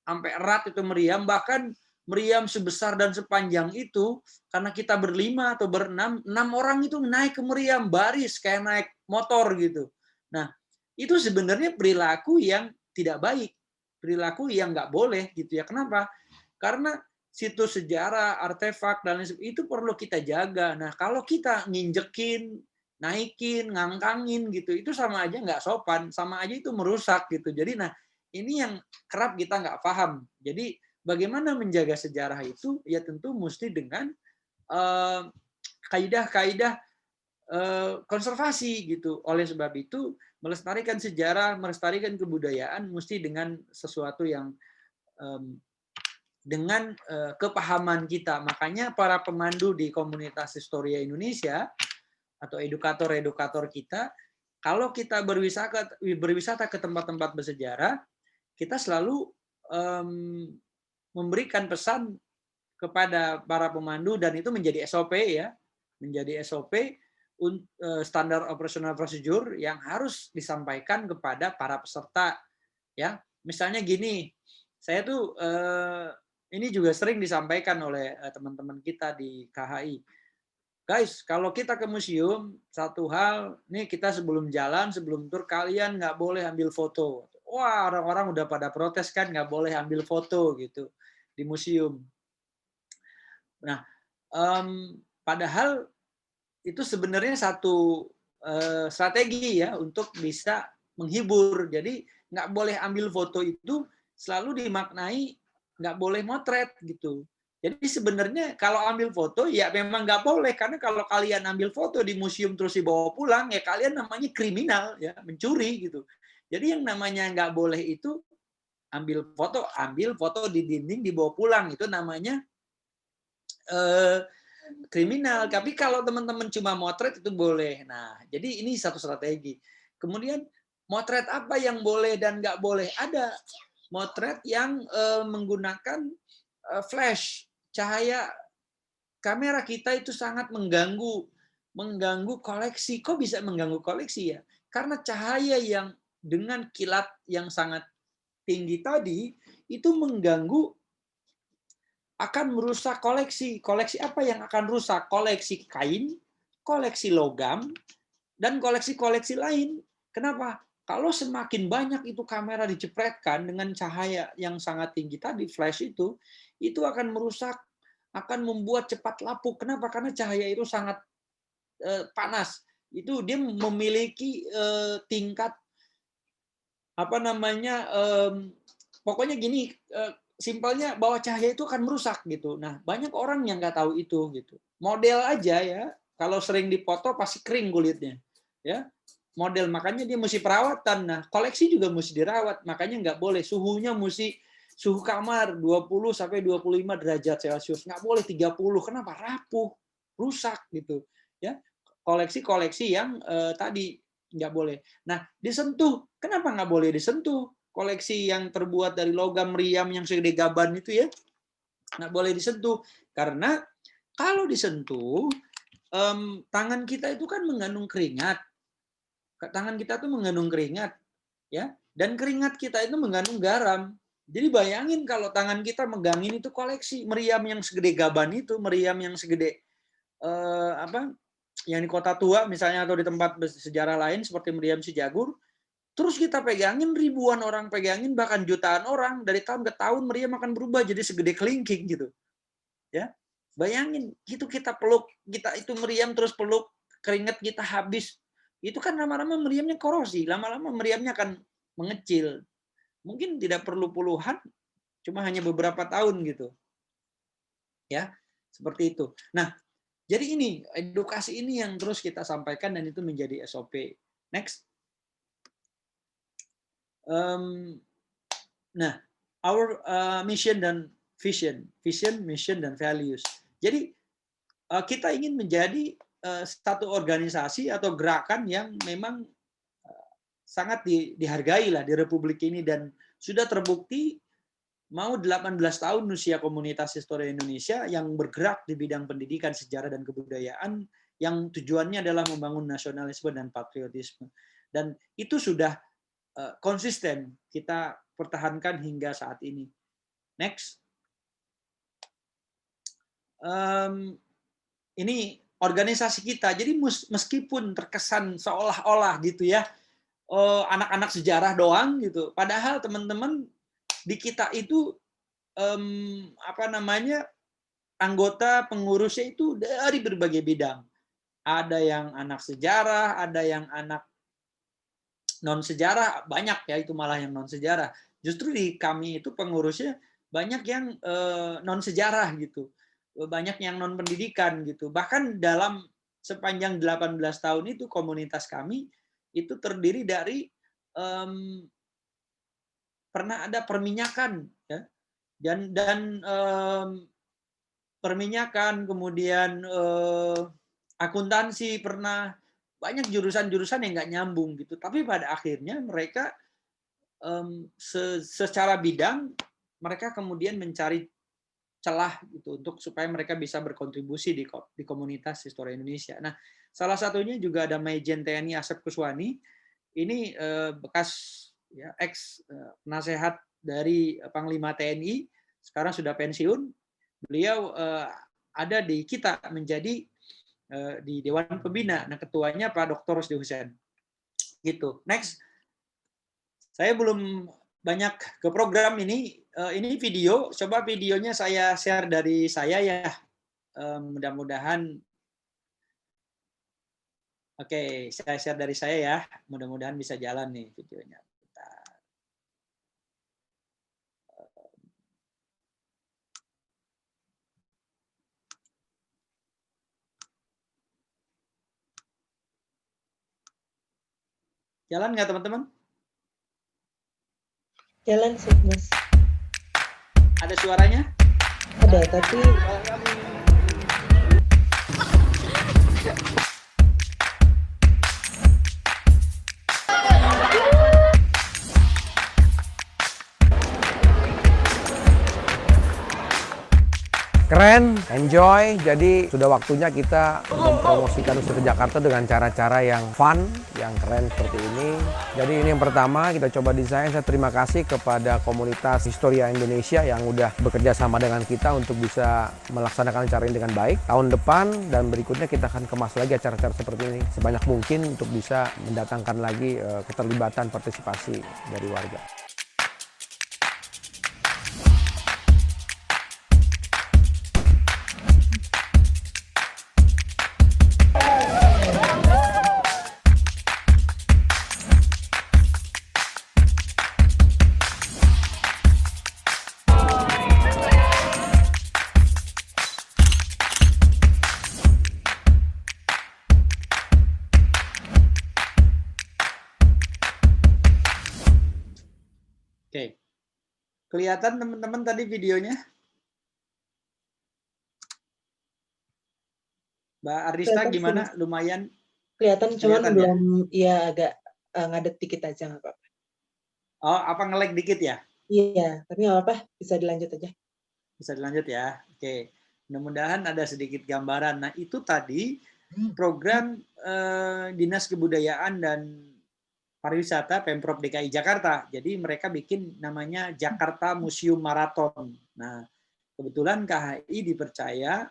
sampai erat itu meriam, bahkan meriam sebesar dan sepanjang itu, karena kita berlima atau berenam, 6 orang itu naik ke meriam baris kayak naik motor gitu. Nah, itu sebenarnya perilaku yang tidak baik, perilaku yang nggak boleh gitu ya. Kenapa? Karena situs sejarah, artefak, dan lain sebagainya itu perlu kita jaga. Nah, kalau kita nginjekin, naikin, ngangkangin gitu, itu sama aja nggak sopan, sama aja itu merusak gitu. Jadi, nah ini yang kerap kita nggak paham. Jadi, bagaimana menjaga sejarah itu? Ya tentu mesti dengan kaidah-kaidah konservasi gitu. Oleh sebab itu, melestarikan sejarah, melestarikan kebudayaan mesti dengan sesuatu yang dengan kepahaman kita. Makanya para pemandu di komunitas Historia Indonesia atau edukator-edukator kita, kalau kita berwisata ke tempat-tempat bersejarah, kita selalu memberikan pesan kepada para pemandu, dan itu menjadi SOP ya, menjadi SOP standar operational procedure yang harus disampaikan kepada para peserta ya. Misalnya gini, saya tuh ini juga sering disampaikan oleh teman-teman kita di KHI. Guys, kalau kita ke museum, satu hal, nih kita sebelum jalan, sebelum tur, kalian nggak boleh ambil foto. Wah, orang-orang udah pada protes kan, nggak boleh ambil foto gitu di museum. Nah, padahal itu sebenarnya satu strategi ya untuk bisa menghibur. Jadi nggak boleh ambil foto itu selalu dimaknai nggak boleh motret gitu. Jadi sebenarnya kalau ambil foto ya memang nggak boleh, karena kalau kalian ambil foto di museum terus dibawa pulang ya kalian namanya kriminal ya, mencuri gitu. Jadi yang namanya nggak boleh itu ambil foto di dinding dibawa pulang, itu namanya kriminal. Tapi kalau teman-teman cuma motret itu boleh. Nah, jadi ini satu strategi. Kemudian motret apa yang boleh dan nggak boleh? Ada motret yang menggunakan flash, cahaya kamera kita itu sangat mengganggu koleksi. Kok bisa mengganggu koleksi ya? Karena cahaya yang dengan kilat yang sangat tinggi tadi itu mengganggu akan merusak koleksi. Koleksi apa yang akan rusak? Koleksi kain, koleksi logam, dan koleksi-koleksi lain. Kenapa? Kalau semakin banyak itu kamera dijepretkan dengan cahaya yang sangat tinggi tadi, flash itu akan merusak, akan membuat cepat lapuk. Kenapa? Karena cahaya itu sangat panas. Itu dia memiliki tingkat pokoknya gini, simpelnya bahwa cahaya itu akan merusak gitu. Nah, banyak orang yang nggak tahu itu gitu. Model aja ya, kalau sering dipoto pasti kering kulitnya, ya. Model, makanya dia mesti perawatan. Nah, koleksi juga mesti dirawat, makanya nggak boleh suhunya mesti suhu kamar 20 sampai 25 derajat Celcius, nggak boleh 30. Kenapa? Rapuh, rusak gitu, ya. Koleksi-koleksi yang tadi nggak boleh. Nah, disentuh. Kenapa nggak boleh disentuh? Koleksi yang terbuat dari logam meriam yang segede gaban itu ya, nggak boleh disentuh. Karena kalau disentuh, tangan kita itu kan mengandung keringat. Tangan kita tuh mengandung keringat, ya, dan keringat kita itu mengandung garam. Jadi bayangin kalau tangan kita megangin itu koleksi meriam yang segede gaban itu, meriam yang segede yang di Kota Tua misalnya atau di tempat sejarah lain seperti meriam Cijagur, terus kita pegangin, ribuan orang pegangin, bahkan jutaan orang, dari tahun ke tahun meriam akan berubah jadi segede kelingking gitu, ya. Bayangin, itu kita peluk, kita itu meriam terus peluk, keringat kita habis. Itu kan lama-lama meriamnya korosi, lama-lama meriamnya akan mengecil. Mungkin tidak perlu puluhan, cuma hanya beberapa tahun gitu. Ya, seperti itu. Nah, jadi ini, edukasi ini yang terus kita sampaikan dan itu menjadi SOP. Next. Nah, our mission dan vision, mission, dan values. Jadi, kita ingin menjadi satu organisasi atau gerakan yang memang sangat dihargai lah di Republik ini dan sudah terbukti mau 18 tahun usia Komunitas Histori Indonesia yang bergerak di bidang pendidikan, sejarah, dan kebudayaan yang tujuannya adalah membangun nasionalisme dan patriotisme. Dan itu sudah konsisten kita pertahankan hingga saat ini. Next. Ini organisasi kita, jadi meskipun terkesan seolah-olah gitu ya, anak-anak sejarah doang gitu, padahal teman-teman di kita itu anggota pengurusnya itu dari berbagai bidang. Ada yang anak sejarah, ada yang anak non sejarah, banyak ya, itu malah yang non sejarah. Justru di kami itu pengurusnya banyak yang non sejarah gitu. Banyak yang non pendidikan gitu. Bahkan dalam sepanjang 18 tahun itu komunitas kami itu terdiri dari pernah ada perminyakan ya. Dan perminyakan, kemudian akuntansi, pernah banyak jurusan-jurusan yang nggak nyambung gitu. Tapi pada akhirnya mereka secara bidang mereka kemudian mencari celah gitu untuk supaya mereka bisa berkontribusi di komunitas Histori Indonesia. Nah, salah satunya juga ada Majen TNI Asep Kuswani. Ini bekas ya, ex penasehat dari Panglima TNI, sekarang sudah pensiun. Beliau ada di kita menjadi di Dewan Pembina. Nah, ketuanya Pak Dr. Rusdi Hussein. Gitu. Next. Saya belum banyak ke program ini. Ini video, coba videonya saya share dari saya ya. Mudah-mudahan, oke, saya share dari saya ya. Mudah-mudahan bisa jalan nih videonya. Jalan nggak teman-teman? Jalan sih, Mas. Ada suaranya? Ada, tapi Keren, enjoy. Jadi sudah waktunya kita mempromosikan wisata Jakarta dengan cara-cara yang fun, yang keren seperti ini. Jadi ini yang pertama kita coba desain. Saya terima kasih kepada komunitas Historia Indonesia yang udah bekerja sama dengan kita untuk bisa melaksanakan acara ini dengan baik. Tahun depan dan berikutnya kita akan kemas lagi acara-acara seperti ini sebanyak mungkin untuk bisa mendatangkan lagi keterlibatan partisipasi dari warga. Oke, kelihatan teman-teman tadi videonya? Mbak Arista Kelihatan sih, gimana? Mas. Lumayan Kelihatan, cuman kelihatan ya? belum, ya agak ngadet dikit aja, nggak apa-apa. Oh, apa nge-lag dikit ya? Iya, tapi nggak apa-apa, bisa dilanjut aja. Bisa dilanjut ya. Oke, mudah-mudahan ada sedikit gambaran. Nah, itu tadi program Dinas Kebudayaan dan Pariwisata Pemprov DKI Jakarta. Jadi mereka bikin namanya Jakarta Museum Marathon. Nah, kebetulan KHI dipercaya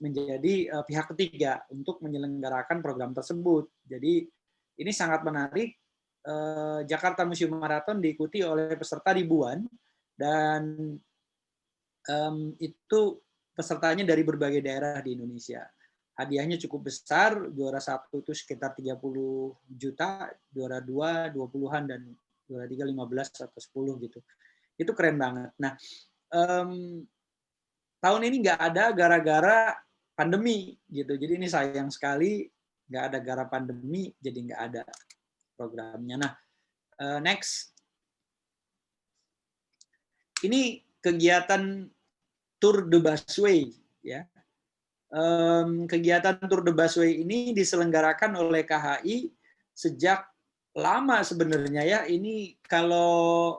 menjadi pihak ketiga untuk menyelenggarakan program tersebut. Jadi ini sangat menarik. Jakarta Museum Marathon diikuti oleh peserta ribuan dan itu pesertanya dari berbagai daerah di Indonesia. Hadiahnya cukup besar, juara 1 itu sekitar 30 juta, juara 2 20-an, dan juara 3 15 atau 10 gitu. Itu keren banget. Nah, tahun ini nggak ada gara-gara pandemi gitu. Jadi ini sayang sekali nggak ada gara pandemi, jadi nggak ada programnya. Nah, next. Ini kegiatan Tour de Busway ya. Kegiatan Tour de Busway ini diselenggarakan oleh KHI sejak lama sebenarnya ya. Ini kalau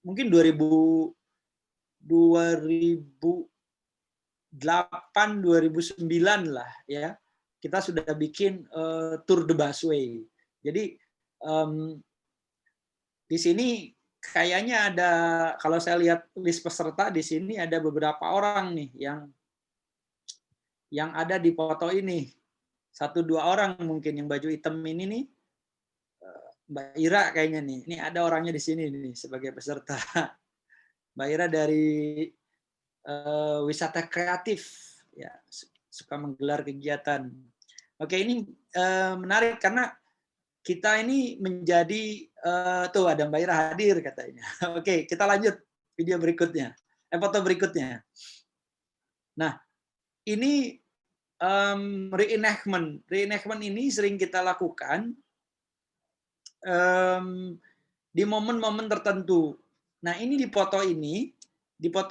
mungkin 2008 2009 lah ya. Kita sudah bikin Tour de Busway. Jadi di sini kayaknya ada, kalau saya lihat list peserta di sini ada beberapa orang nih yang ada di foto ini. 1-2 orang mungkin yang baju hitam ini nih. Mbak Ira kayaknya nih. Ini ada orangnya di sini nih sebagai peserta. Mbak Ira dari wisata kreatif ya, suka menggelar kegiatan. Oke, ini menarik karena kita ini menjadi tuh ada Mbak Ira hadir katanya. Oke, kita lanjut video berikutnya. Foto berikutnya. Nah, ini reenactment. Reenactment ini sering kita lakukan di momen-momen tertentu. Nah, ini di foto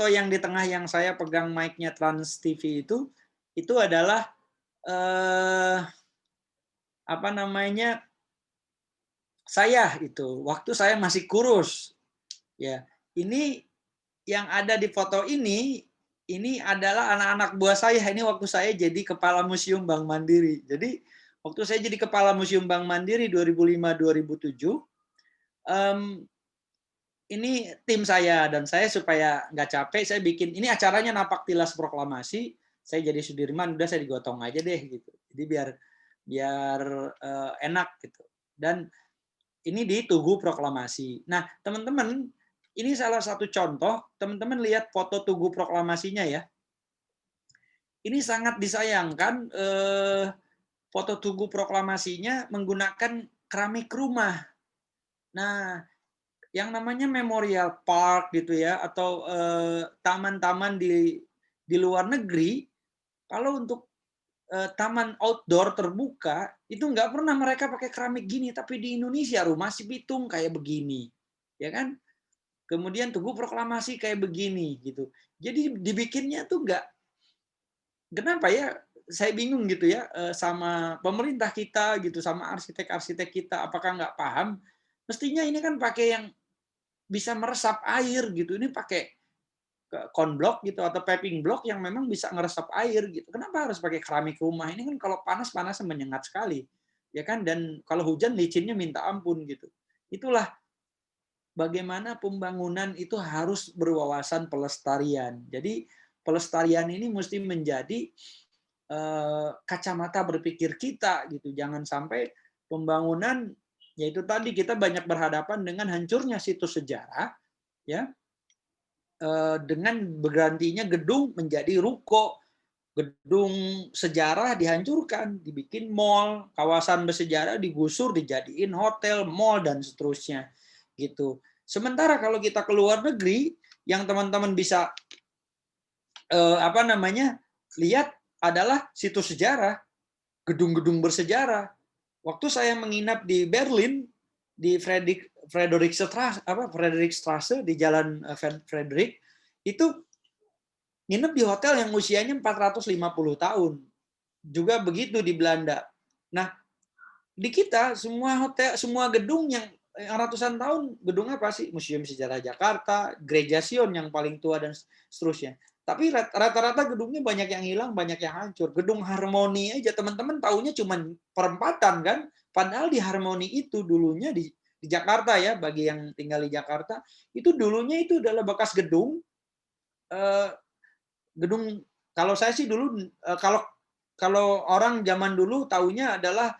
yang di tengah yang saya pegang mic-nya Trans TV itu adalah apa namanya? Saya itu waktu saya masih kurus. Ya, ini yang ada di foto ini adalah anak-anak buah saya. Ini waktu saya jadi kepala Museum Bank Mandiri. Jadi waktu saya jadi kepala Museum Bank Mandiri 2005-2007, ini tim saya dan saya supaya nggak capek, saya bikin ini acaranya Napak Tilas Proklamasi. Saya jadi Sudirman, udah saya digotong aja deh gitu. Jadi biar enak gitu. Dan ini di Tugu Proklamasi. Nah, teman-teman, ini salah satu contoh. Teman-teman lihat foto Tugu Proklamasinya ya. Ini sangat disayangkan foto Tugu Proklamasinya menggunakan keramik rumah. Nah, yang namanya Memorial Park gitu ya, atau taman-taman di luar negeri, kalau untuk taman outdoor terbuka itu nggak pernah mereka pakai keramik gini, tapi di Indonesia rumah si pitung kayak begini, ya kan? Kemudian Tugu Proklamasi kayak begini gitu. Jadi dibikinnya tuh nggak, kenapa ya? Saya bingung gitu ya sama pemerintah kita gitu, sama arsitek-arsitek kita, apakah nggak paham? Mestinya ini kan pakai yang bisa meresap air gitu, ini pakai konblok gitu atau piping block yang memang bisa ngeresap air gitu. Kenapa harus pakai keramik rumah? Ini kan kalau panas menyengat sekali, ya kan? Dan kalau hujan licinnya minta ampun gitu. Itulah bagaimana pembangunan itu harus berwawasan pelestarian. Jadi pelestarian ini mesti menjadi kacamata berpikir kita gitu. Jangan sampai pembangunan, yaitu tadi kita banyak berhadapan dengan hancurnya situs sejarah, ya, dengan bergantinya gedung menjadi ruko, gedung sejarah dihancurkan, dibikin mall, kawasan bersejarah digusur, dijadiin hotel, mall dan seterusnya, gitu. Sementara kalau kita ke luar negeri, yang teman-teman bisa lihat adalah situs sejarah, gedung-gedung bersejarah. Waktu saya menginap di Berlin, di Friedrichstraße di Jalan Friedrich, itu nginep di hotel yang usianya 450 tahun. Juga begitu di Belanda. Nah, di kita semua hotel, semua gedung yang ratusan tahun, gedung apa sih? Museum Sejarah Jakarta, Gereja Sion yang paling tua dan seterusnya. Tapi rata-rata gedungnya banyak yang hilang, banyak yang hancur. Gedung Harmoni aja teman-teman taunya cuma perempatan kan? Padahal di Harmoni itu dulunya di Jakarta ya, bagi yang tinggal di Jakarta, itu dulunya itu adalah bekas gedung. Gedung, kalau saya sih dulu, kalau orang zaman dulu taunya adalah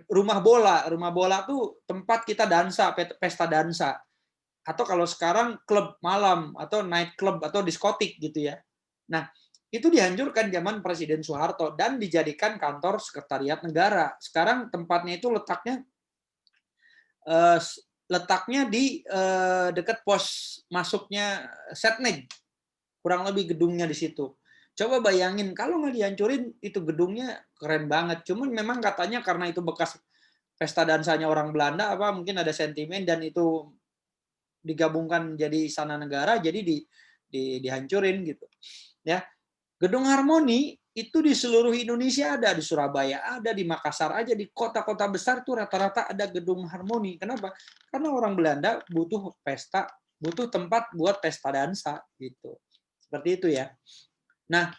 rumah bola. Rumah bola tuh tempat kita dansa, pesta dansa. Atau kalau sekarang klub malam atau night club atau diskotik gitu ya. Nah, itu dihancurkan zaman Presiden Soeharto dan dijadikan kantor sekretariat negara. Sekarang tempatnya itu letaknya di dekat pos masuknya Setnek. Kurang lebih gedungnya di situ. Coba bayangin kalau nggak dihancurin, itu gedungnya keren banget. Cuman memang katanya karena itu bekas pesta dansanya orang Belanda, apa mungkin ada sentimen dan itu digabungkan jadi istana negara, jadi dihancurin gitu. Ya, gedung Harmoni itu di seluruh Indonesia ada, di Surabaya ada, di Makassar aja, di kota-kota besar tuh rata-rata ada gedung Harmoni. Kenapa? Karena orang Belanda butuh pesta, butuh tempat buat pesta dansa gitu. Seperti itu ya. Nah,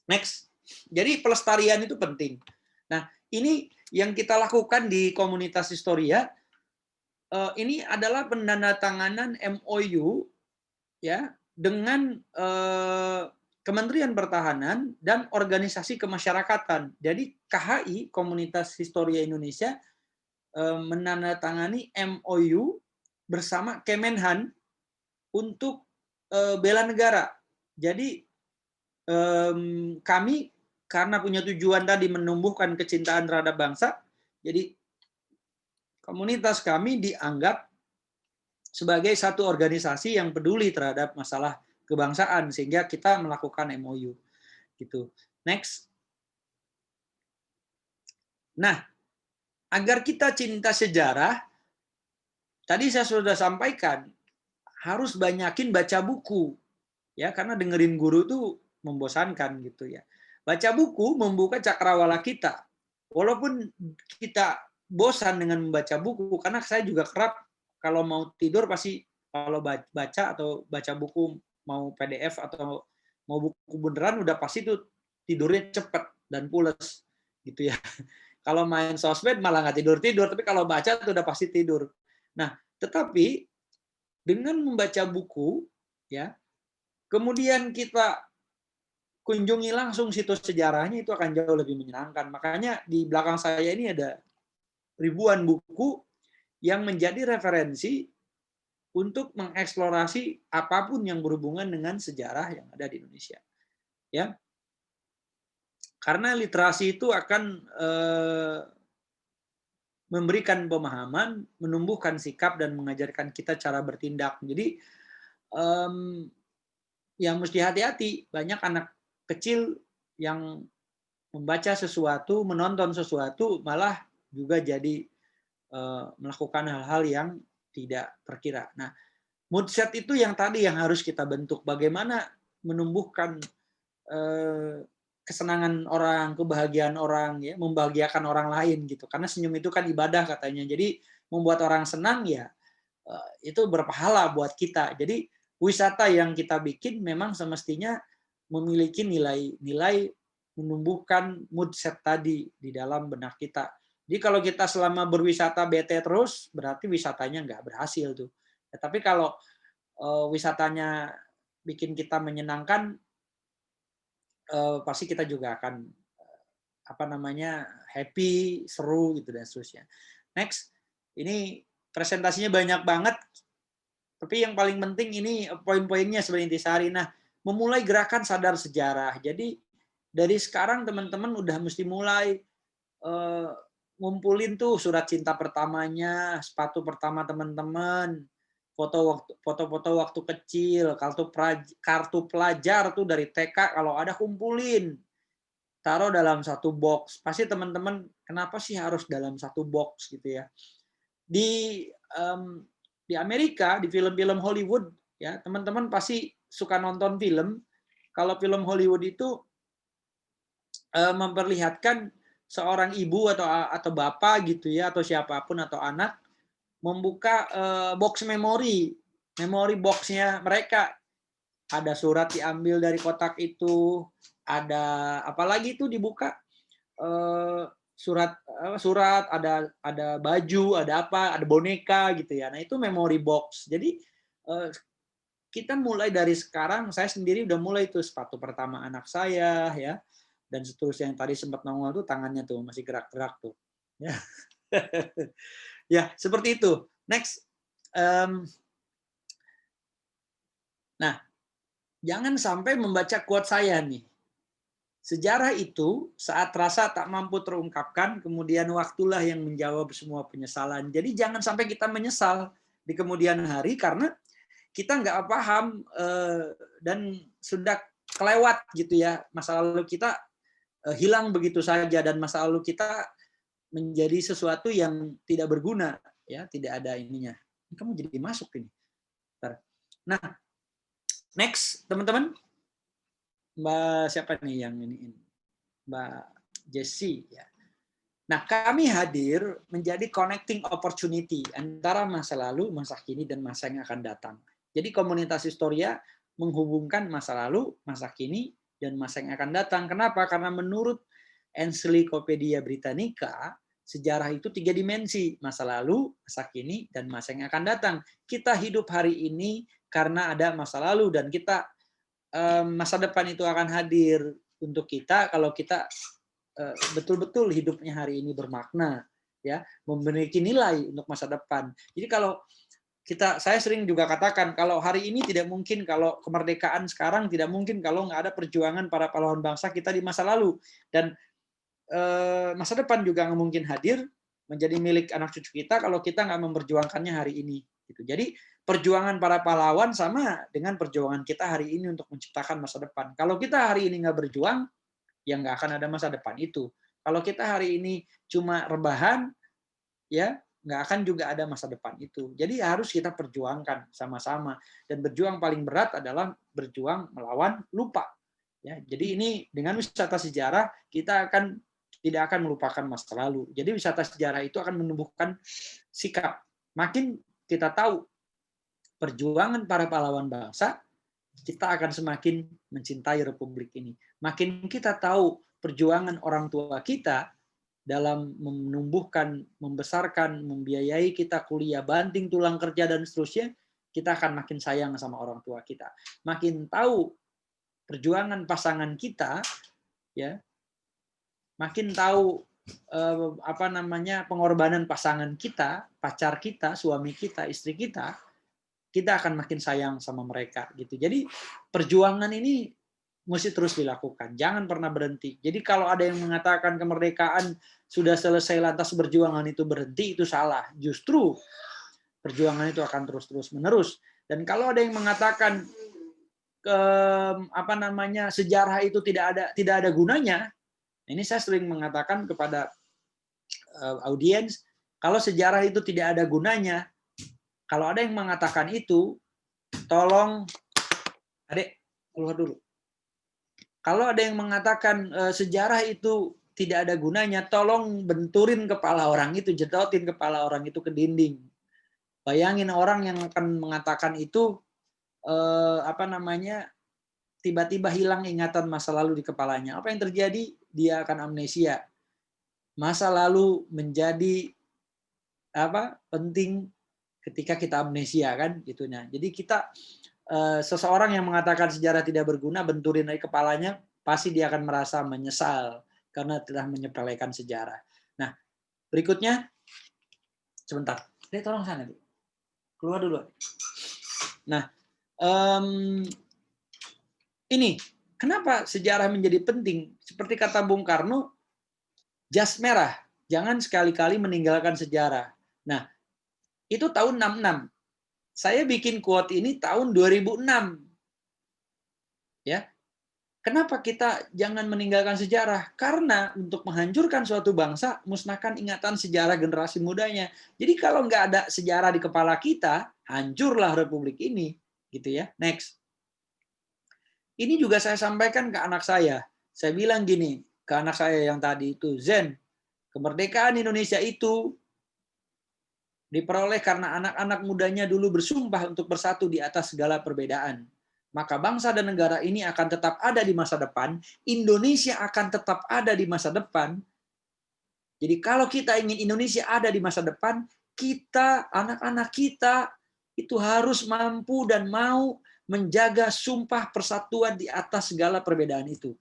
next. Jadi pelestarian itu penting. Nah, ini yang kita lakukan di komunitas Historia. Ini adalah penandatanganan MOU ya dengan Kementerian Pertahanan dan organisasi kemasyarakatan. Jadi KHI, Komunitas Historia Indonesia, menandatangani MOU bersama Kemenhan untuk bela negara. Jadi kami karena punya tujuan tadi menumbuhkan kecintaan terhadap bangsa, jadi komunitas kami dianggap sebagai satu organisasi yang peduli terhadap masalah kebangsaan, sehingga kita melakukan MOU. Gitu. Next. Nah, agar kita cinta sejarah, tadi saya sudah sampaikan, harus banyakin baca buku. Ya, karena dengerin guru itu membosankan gitu ya. Baca buku membuka cakrawala kita. Walaupun kita bosan dengan membaca buku, karena saya juga kerap kalau mau tidur pasti kalau baca atau baca buku mau PDF atau mau buku beneran udah pasti tuh tidurnya cepet dan pules gitu ya. Kalau main sosmed malah nggak tidur, tapi kalau baca tuh udah pasti tidur. Nah, tetapi dengan membaca buku ya, kemudian kita kunjungi langsung situs sejarahnya, itu akan jauh lebih menyenangkan. Makanya di belakang saya ini ada ribuan buku yang menjadi referensi untuk mengeksplorasi apapun yang berhubungan dengan sejarah yang ada di Indonesia. Ya, karena literasi itu akan memberikan pemahaman, menumbuhkan sikap dan mengajarkan kita cara bertindak. Jadi yang mesti hati-hati, banyak anak kecil yang membaca sesuatu, menonton sesuatu, malah juga jadi melakukan hal-hal yang tidak terkira. Nah, mood set itu yang tadi yang harus kita bentuk. Bagaimana menumbuhkan kesenangan orang, kebahagiaan orang, ya, membahagiakan orang lain gitu. Karena senyum itu kan ibadah katanya. Jadi membuat orang senang ya itu berpahala buat kita. Jadi wisata yang kita bikin memang semestinya memiliki nilai-nilai menumbuhkan mood set tadi di dalam benak kita. Jadi kalau kita selama berwisata bete terus, berarti wisatanya nggak berhasil tuh. Ya, tapi kalau wisatanya bikin kita menyenangkan, pasti kita juga akan happy, seru gitu dan seterusnya. Next, ini presentasinya banyak banget, tapi yang paling penting ini poin-poinnya sebenarnya intisari. Nah, memulai gerakan sadar sejarah. Jadi dari sekarang teman-teman udah mesti mulai ngumpulin tuh surat cinta pertamanya, sepatu pertama teman-teman, foto-foto waktu kecil, kartu pelajar tuh dari TK kalau ada kumpulin, taruh dalam satu box. Pasti teman-teman kenapa sih harus dalam satu box gitu ya? Di Amerika di film-film Hollywood ya, teman-teman pasti suka nonton film. Kalau film Hollywood itu memperlihatkan seorang ibu atau bapak gitu ya, atau siapapun atau anak membuka box memori boxnya mereka. Ada surat diambil dari kotak itu, ada apalagi itu dibuka surat, ada baju, ada apa, ada boneka gitu ya. Nah itu memory box. Jadi kita mulai dari sekarang. Saya sendiri udah mulai tuh sepatu pertama anak saya ya. Dan seterusnya yang tadi sempat nongol tuh tangannya tuh masih gerak-gerak tuh. Ya, ya seperti itu. Next. Nah, jangan sampai membaca quote saya nih. Sejarah itu saat rasa tak mampu terungkapkan, kemudian waktulah yang menjawab semua penyesalan. Jadi jangan sampai kita menyesal di kemudian hari karena kita nggak paham dan sudah kelewat gitu ya. Masa lalu kita hilang begitu saja dan masa lalu kita menjadi sesuatu yang tidak berguna ya, tidak ada ininya. Kamu jadi masuk ini. Nah, next teman-teman, Mbak siapa nih yang ini? Mbak Jessie ya. Nah, kami hadir menjadi connecting opportunity antara masa lalu, masa kini dan masa yang akan datang. Jadi komunitas Historia menghubungkan masa lalu, masa kini dan masa yang akan datang. Kenapa? Karena menurut Encyclopedia Britannica, sejarah itu 3 dimensi, masa lalu, masa kini, dan masa yang akan datang. Kita hidup hari ini karena ada masa lalu, dan kita masa depan itu akan hadir untuk kita kalau kita betul-betul hidupnya hari ini bermakna, ya, memiliki nilai untuk masa depan. Jadi kalau saya sering juga katakan, kalau hari ini tidak mungkin, kalau kemerdekaan sekarang tidak mungkin kalau nggak ada perjuangan para pahlawan bangsa kita di masa lalu. Dan masa depan juga nggak mungkin hadir menjadi milik anak cucu kita kalau kita nggak memperjuangkannya hari ini. Gitu. Jadi perjuangan para pahlawan sama dengan perjuangan kita hari ini untuk menciptakan masa depan. Kalau kita hari ini nggak berjuang, ya nggak akan ada masa depan itu. Kalau kita hari ini cuma rebahan, ya nggak akan juga ada masa depan itu. Jadi harus kita perjuangkan sama-sama. Dan berjuang paling berat adalah berjuang melawan lupa. Ya, jadi ini dengan wisata sejarah kita tidak akan melupakan masa lalu. Jadi wisata sejarah itu akan menumbuhkan sikap. Makin kita tahu perjuangan para pahlawan bangsa, kita akan semakin mencintai Republik ini. Makin kita tahu perjuangan orang tua kita dalam menumbuhkan, membesarkan, membiayai kita kuliah, banting tulang kerja dan seterusnya, kita akan makin sayang sama orang tua kita. Makin tahu perjuangan pasangan kita, ya, makin tahu pengorbanan pasangan kita, pacar kita, suami kita, istri kita akan makin sayang sama mereka gitu. Jadi perjuangan ini mesti terus dilakukan, jangan pernah berhenti. Jadi kalau ada yang mengatakan kemerdekaan sudah selesai lantas berjuangan itu berhenti, itu salah. Justru perjuangan itu akan terus menerus. Dan kalau ada yang mengatakan sejarah itu tidak ada gunanya, ini saya sering mengatakan kepada audiens, kalau sejarah itu tidak ada gunanya, kalau ada yang mengatakan itu, tolong, Adek, keluar dulu. Kalau ada yang mengatakan sejarah itu tidak ada gunanya, tolong benturin kepala orang itu, jedotin kepala orang itu ke dinding. Bayangin orang yang akan mengatakan itu tiba-tiba hilang ingatan masa lalu di kepalanya. Apa yang terjadi? Dia akan amnesia. Masa lalu menjadi penting ketika kita amnesia kan gitunya. Jadi kita seseorang yang mengatakan sejarah tidak berguna, benturin dari kepalanya, pasti dia akan merasa menyesal karena telah menyepelekan sejarah. Nah, berikutnya sebentar. Tolong sana, keluar dulu. Nah, ini kenapa sejarah menjadi penting? Seperti kata Bung Karno, jas merah, jangan sekali-kali meninggalkan sejarah. Nah, itu tahun 66. Saya bikin quote ini tahun 2006. Ya. Kenapa kita jangan meninggalkan sejarah? Karena untuk menghancurkan suatu bangsa, musnahkan ingatan sejarah generasi mudanya. Jadi kalau nggak ada sejarah di kepala kita, hancurlah republik ini. Gitu ya. Next. Ini juga saya sampaikan ke anak saya. Saya bilang gini, ke anak saya yang tadi itu, Zen, kemerdekaan Indonesia itu diperoleh karena anak-anak mudanya dulu bersumpah untuk bersatu di atas segala perbedaan. Maka bangsa dan negara ini akan tetap ada di masa depan, Indonesia akan tetap ada di masa depan. Jadi kalau kita ingin Indonesia ada di masa depan, kita, anak-anak kita, itu harus mampu dan mau menjaga sumpah persatuan di atas segala perbedaan itu.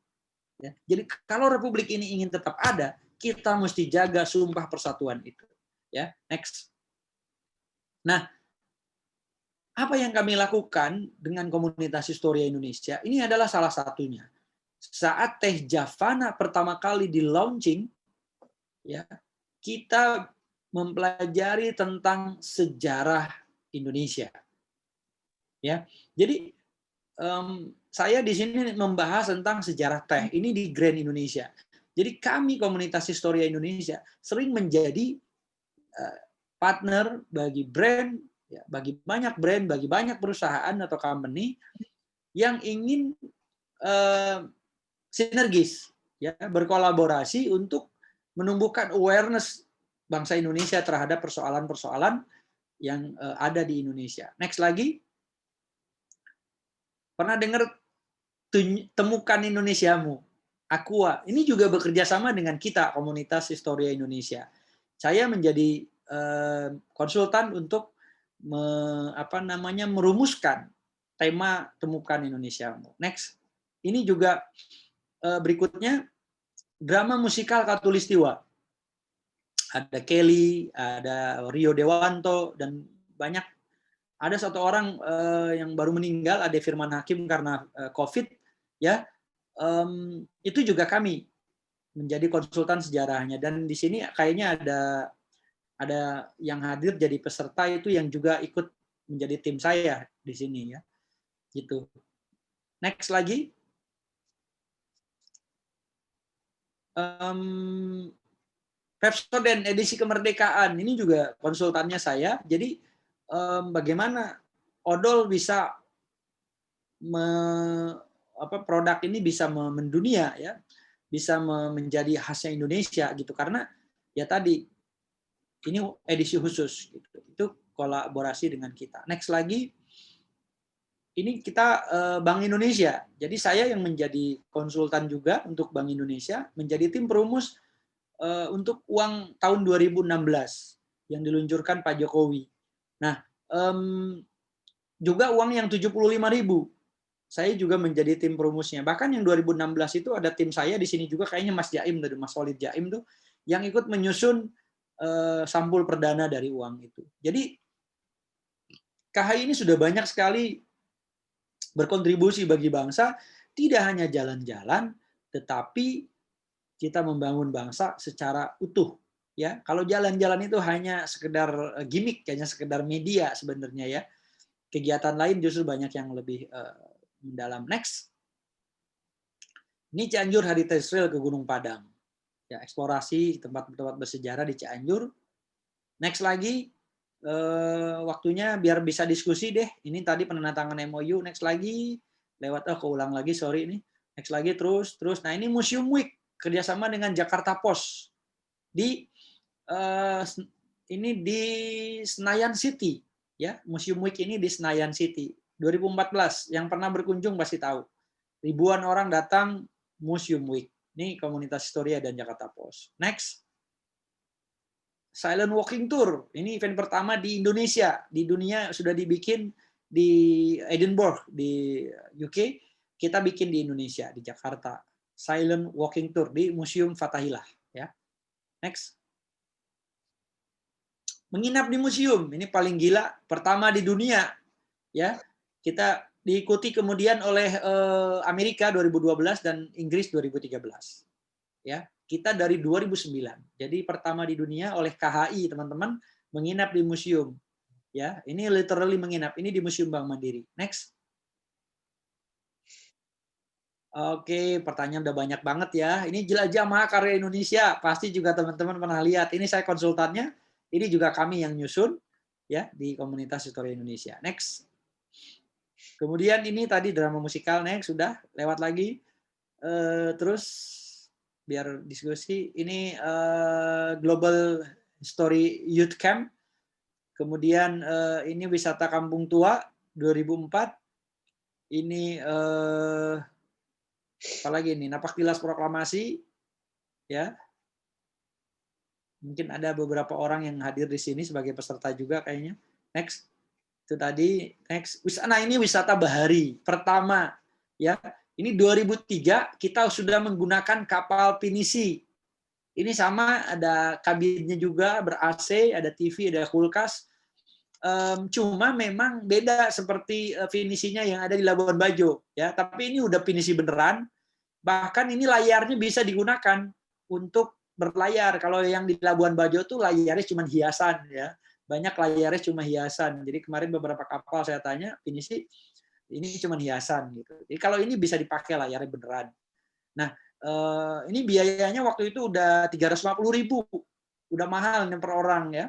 Ya. Jadi kalau Republik ini ingin tetap ada, kita mesti jaga sumpah persatuan itu. Ya, next. Nah, apa yang kami lakukan dengan komunitas Historia Indonesia, ini adalah salah satunya. Saat Teh Javana pertama kali di launching, ya, kita mempelajari tentang sejarah Indonesia. Ya, jadi saya di sini membahas tentang sejarah teh ini di Grand Indonesia. Jadi kami komunitas Historia Indonesia sering menjadi partner bagi brand, ya, bagi banyak brand, bagi banyak perusahaan atau company yang ingin sinergis, ya, berkolaborasi untuk menumbuhkan awareness bangsa Indonesia terhadap persoalan-persoalan yang ada di Indonesia. Next lagi. Pernah dengar Temukan Indonesiamu, Aqua. Ini juga bekerja sama dengan kita, komunitas Historia Indonesia. Saya menjadi konsultan untuk merumuskan tema Temukan Indonesiamu. Next. Ini juga berikutnya drama musikal Katulistiwa. Ada Kelly, ada Rio Dewanto, dan banyak. Ada satu orang yang baru meninggal, Ade Firman Hakim, karena COVID, ya. Itu juga kami menjadi konsultan sejarahnya. Dan di sini kayaknya ada yang hadir jadi peserta itu yang juga ikut menjadi tim saya di sini, ya. Gitu. Next lagi. Pepsodent edisi kemerdekaan ini juga konsultannya saya. Jadi bagaimana odol bisa produk ini bisa mendunia, ya, bisa menjadi khasnya Indonesia gitu, karena ya tadi ini edisi khusus gitu. Itu kolaborasi dengan kita. Next lagi, ini kita Bank Indonesia. Jadi saya yang menjadi konsultan juga untuk Bank Indonesia, menjadi tim perumus untuk uang tahun 2016 yang diluncurkan Pak Jokowi. Nah, juga uang yang 75.000, saya juga menjadi tim perumusnya. Bahkan yang 2016 itu ada tim saya di sini juga, kayaknya Mas Jaim, dari Mas Walid Jaim tuh, yang ikut menyusun sampul perdana dari uang itu. Jadi KHI ini sudah banyak sekali berkontribusi bagi bangsa, tidak hanya jalan-jalan, tetapi kita membangun bangsa secara utuh. Ya, kalau jalan-jalan itu hanya sekedar gimmick, hanya sekedar media sebenarnya, ya. Kegiatan lain justru banyak yang lebih mendalam. Next. Ini Cianjur Heritage Trail ke Gunung Padang. Ya, eksplorasi tempat-tempat bersejarah di Cianjur. Next lagi. Waktunya biar bisa diskusi deh. Ini tadi penandatangan MOU. Next lagi. Keulang lagi, sorry ini. Next lagi terus. Nah, ini Museum Week kerjasama dengan Jakarta Post. Ini di Senayan City, ya. Museum Week ini di Senayan City. 2014, yang pernah berkunjung pasti tahu. Ribuan orang datang Museum Week. Ini komunitas Historia dan Jakarta Post. Next. Silent Walking Tour. Ini event pertama di Indonesia. Di dunia sudah dibikin di Edinburgh, di UK. Kita bikin di Indonesia, di Jakarta. Silent Walking Tour di Museum Fathahillah. Ya. Next. Menginap di museum. Ini paling gila. Pertama di dunia. Ya. Kita diikuti kemudian oleh Amerika 2012 dan Inggris 2013. Ya, kita dari 2009. Jadi pertama di dunia oleh KHI, teman-teman, menginap di museum. Ya, ini literally menginap. Ini di Museum Bank Mandiri. Next. Oke, pertanyaan udah banyak banget ya. Ini Jelajah Mahakarya Indonesia. Pasti juga teman-teman pernah lihat. Ini saya konsultannya. Ini juga kami yang nyusun ya di komunitas Historia Indonesia. Next. Kemudian ini tadi drama musikal, next sudah lewat lagi. Terus biar diskusi, ini Global Story Youth Camp. Kemudian ini Wisata Kampung Tua 2004. Ini apalagi ini Napaktilas Proklamasi, ya. Mungkin ada beberapa orang yang hadir di sini sebagai peserta juga kayaknya. Next. Itu tadi. Next. Nah, ini wisata bahari pertama ya. Ini 2003 kita sudah menggunakan kapal pinisi. Ini sama, ada kabinnya juga, ber-AC, ada TV, ada kulkas. Cuma memang beda seperti finisinya yang ada di Labuan Bajo ya. Tapi ini udah pinisi beneran. Bahkan ini layarnya bisa digunakan untuk berlayar. Kalau yang di Labuan Bajo tuh layarnya cuma hiasan ya. Banyak layarnya cuma hiasan. Jadi kemarin beberapa kapal saya tanya, pinisi ini cuma hiasan gitu. Jadi kalau ini bisa dipakai layarnya beneran. Nah, ini biayanya waktu itu udah 350.000. Udah mahal per orang ya.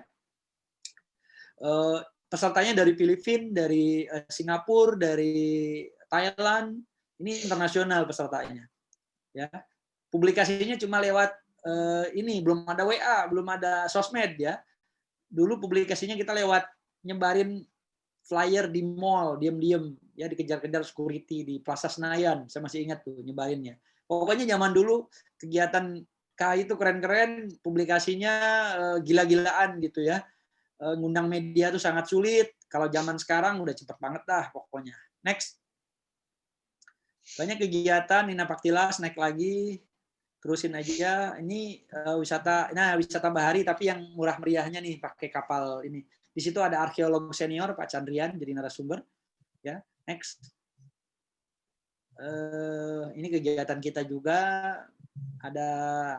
Pesertanya dari Filipina, dari Singapura, dari Thailand. Ini internasional pesertanya. Ya. Publikasinya cuma lewat ini, belum ada WA, belum ada sosmed ya. Dulu publikasinya kita lewat nyebarin flyer di mall, diam-diam ya, dikejar-kejar security di Plaza Senayan. Saya masih ingat tuh nyebarinnya. Pokoknya zaman dulu kegiatan KAI itu keren-keren, publikasinya gila-gilaan gitu ya. Ngundang media tuh sangat sulit. Kalau zaman sekarang udah cepet banget dah pokoknya. Next. Banyak kegiatan, Nina Paktilas naik lagi. Terusin aja. Ini wisata bahari tapi yang murah meriahnya nih pakai kapal ini. Di situ ada arkeolog senior Pak Chandrian jadi narasumber. Ya, next. Ini kegiatan kita juga, ada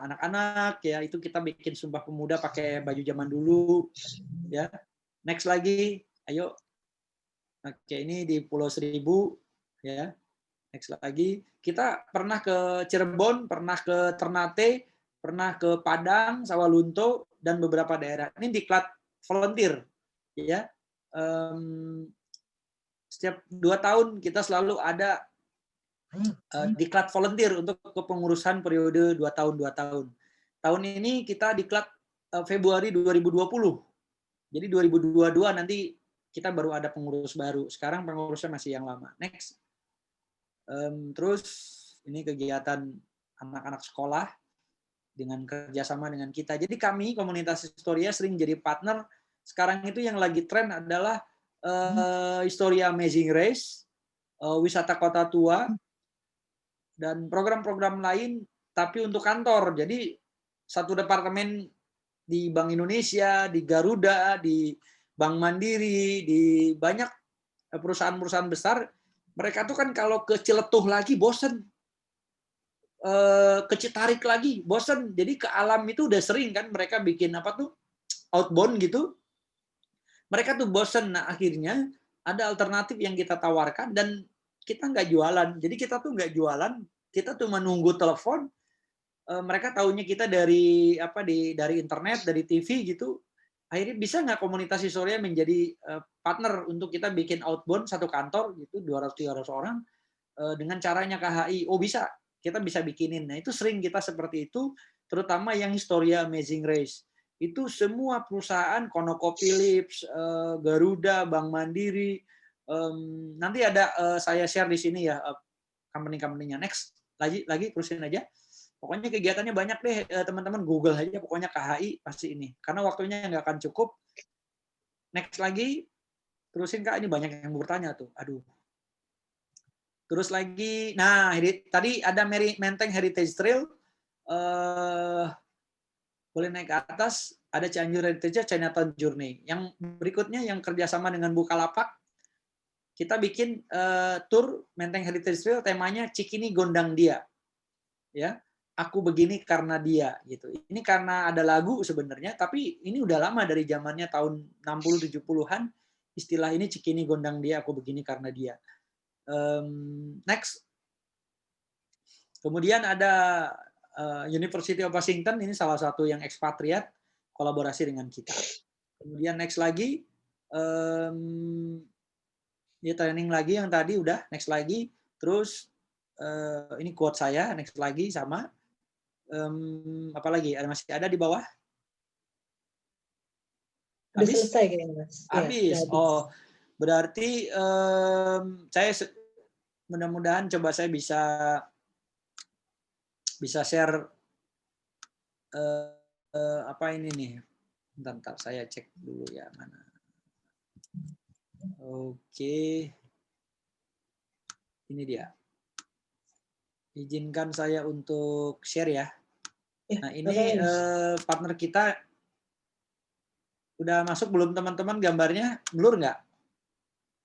anak-anak ya, itu kita bikin Sumpah Pemuda pakai baju zaman dulu ya. Next lagi, ayo. Oke, ini di Pulau Seribu ya. Next lagi, kita pernah ke Cirebon, pernah ke Ternate, pernah ke Padang, Sawalunto, dan beberapa daerah. Ini diklat volunteer, ya. Setiap 2 tahun kita selalu ada diklat volunteer untuk kepengurusan periode 2 tahun. Tahun ini kita diklat Februari 2020. Jadi 2022 nanti kita baru ada pengurus baru. Sekarang pengurusnya masih yang lama. Next. Terus ini kegiatan anak-anak sekolah dengan kerjasama dengan kita. Jadi kami komunitas Historia sering jadi partner. Sekarang itu yang lagi tren adalah Historia Amazing Race, wisata kota tua, dan program-program lain tapi untuk kantor. Jadi satu departemen di Bank Indonesia, di Garuda, di Bank Mandiri, di banyak perusahaan-perusahaan besar. Mereka tuh kan kalau ke Ciletuh lagi bosen, ke Citarik lagi bosen. Jadi ke alam itu udah sering kan mereka bikin apa tuh outbound gitu. Mereka tuh bosen. Nah akhirnya ada alternatif yang kita tawarkan dan kita nggak jualan. Jadi kita tuh nggak jualan, kita cuma nunggu telepon. Mereka taunya kita dari dari internet, dari TV gitu. Akhirnya bisa nggak komunitas Historia menjadi partner untuk kita bikin outbound satu kantor gitu 200-300 orang dengan caranya KHI. Oh bisa, kita bisa bikinin. Nah itu sering kita seperti itu, terutama yang Historia Amazing Race. Itu semua perusahaan, ConocoPhillips, Garuda, Bank Mandiri, Nanti ada saya share di sini ya company-company-nya. Next, lagi terusin aja. Pokoknya kegiatannya banyak deh, teman-teman Google aja pokoknya KHI pasti ini. Karena waktunya nggak akan cukup. Next lagi, terusin Kak, ini banyak yang bertanya tuh. Aduh. Terus lagi, nah tadi ada Menteng Heritage Trail. Boleh naik ke atas, ada Cianjur Heritage, Chinatown Journey. Yang berikutnya yang kerjasama dengan Bukalapak, kita bikin tour Menteng Heritage Trail, temanya Cikini Gondang Dia. Ya, aku begini karena dia gitu. Ini karena ada lagu sebenarnya, tapi ini udah lama dari zamannya tahun 60-70-an. Istilah ini Cikini Gondang Dia, aku begini karena dia. Next. Kemudian ada University of Washington, ini salah satu yang ekspatriat, kolaborasi dengan kita. Kemudian next lagi, ini training lagi yang tadi udah, next lagi. Terus ini quote saya, next lagi sama. Apa lagi? Masih ada di bawah? Udah selesai kayaknya, Mas. Habis. Ya, Oh, berarti saya mudah-mudahan coba saya bisa share apa ini nih. Bentar, saya cek dulu ya mana. Oke. Ini dia. Izinkan saya untuk share ya. Nah, ini partner kita udah masuk belum teman-teman gambarnya? Blur nggak?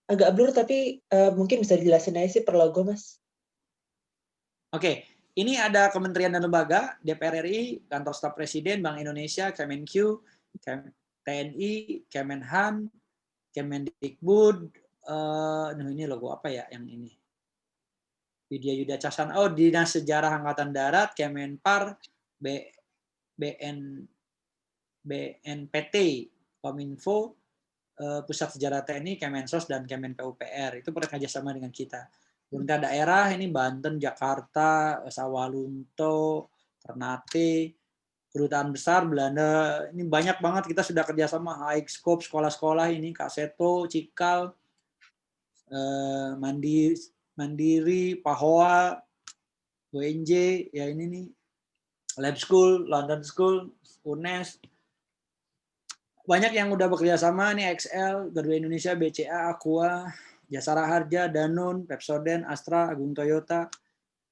Agak blur tapi mungkin bisa dijelasin aja sih per logo, Mas. Oke. Ini ada kementerian dan lembaga, DPR RI, Kantor Staf Presiden, Bank Indonesia, Kemenq, TNI, Kemenhan, Kemendikbud, ini logo apa ya yang ini? Widya Yuda Caksan, Dinas Sejarah Angkatan Darat, Kemenpar, BNPT, Kominfo, Pusat Sejarah TNI, Kemensos, dan Kemen-PUPR. Itu bekerja sama dengan kita. Pemerintah daerah ini Banten, Jakarta, Sawalunto, Ternate, Kedutaan Besar Belanda. Ini banyak banget kita sudah kerjasama. High Scope, sekolah-sekolah ini, Kak Seto, Cikal, Mandiri, Pahoa, UNJ, ya ini nih, Lab School, London School, UNES. Banyak yang udah bekerja sama, nih XL, Garuda Indonesia, BCA, Aqua, Jasara Harja, Danone, Pepsodent, Astra, Agung Toyota.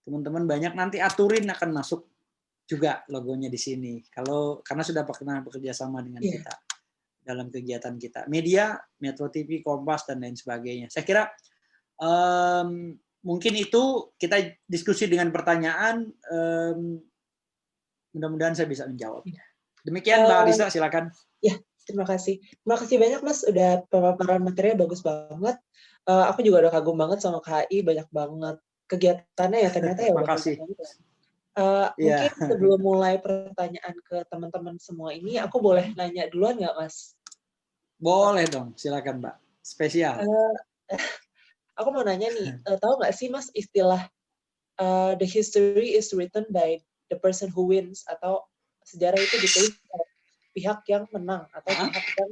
Teman-teman banyak, nanti Aturin akan masuk juga logonya di sini. Karena sudah pernah bekerja sama dengan kita dalam kegiatan kita. Media, Metro TV, Kompas, dan lain sebagainya. Saya kira mungkin itu kita diskusi dengan pertanyaan. Mudah-mudahan saya bisa menjawabnya. Demikian Mbak Arisa, silakan. Ya, terima kasih. Terima kasih banyak Mas, udah pemaparan materinya bagus banget. Aku juga udah kagum banget sama KHI, banyak banget kegiatannya ya ternyata ya. Terima kasih. Mungkin sebelum mulai pertanyaan ke teman-teman semua ini, aku boleh nanya duluan nggak Mas? Boleh dong, silakan Mbak. Spesial. Aku mau nanya nih, tahu nggak sih Mas istilah the history is written by the person who wins, atau sejarah itu ditulis oleh pihak yang menang atau pihak yang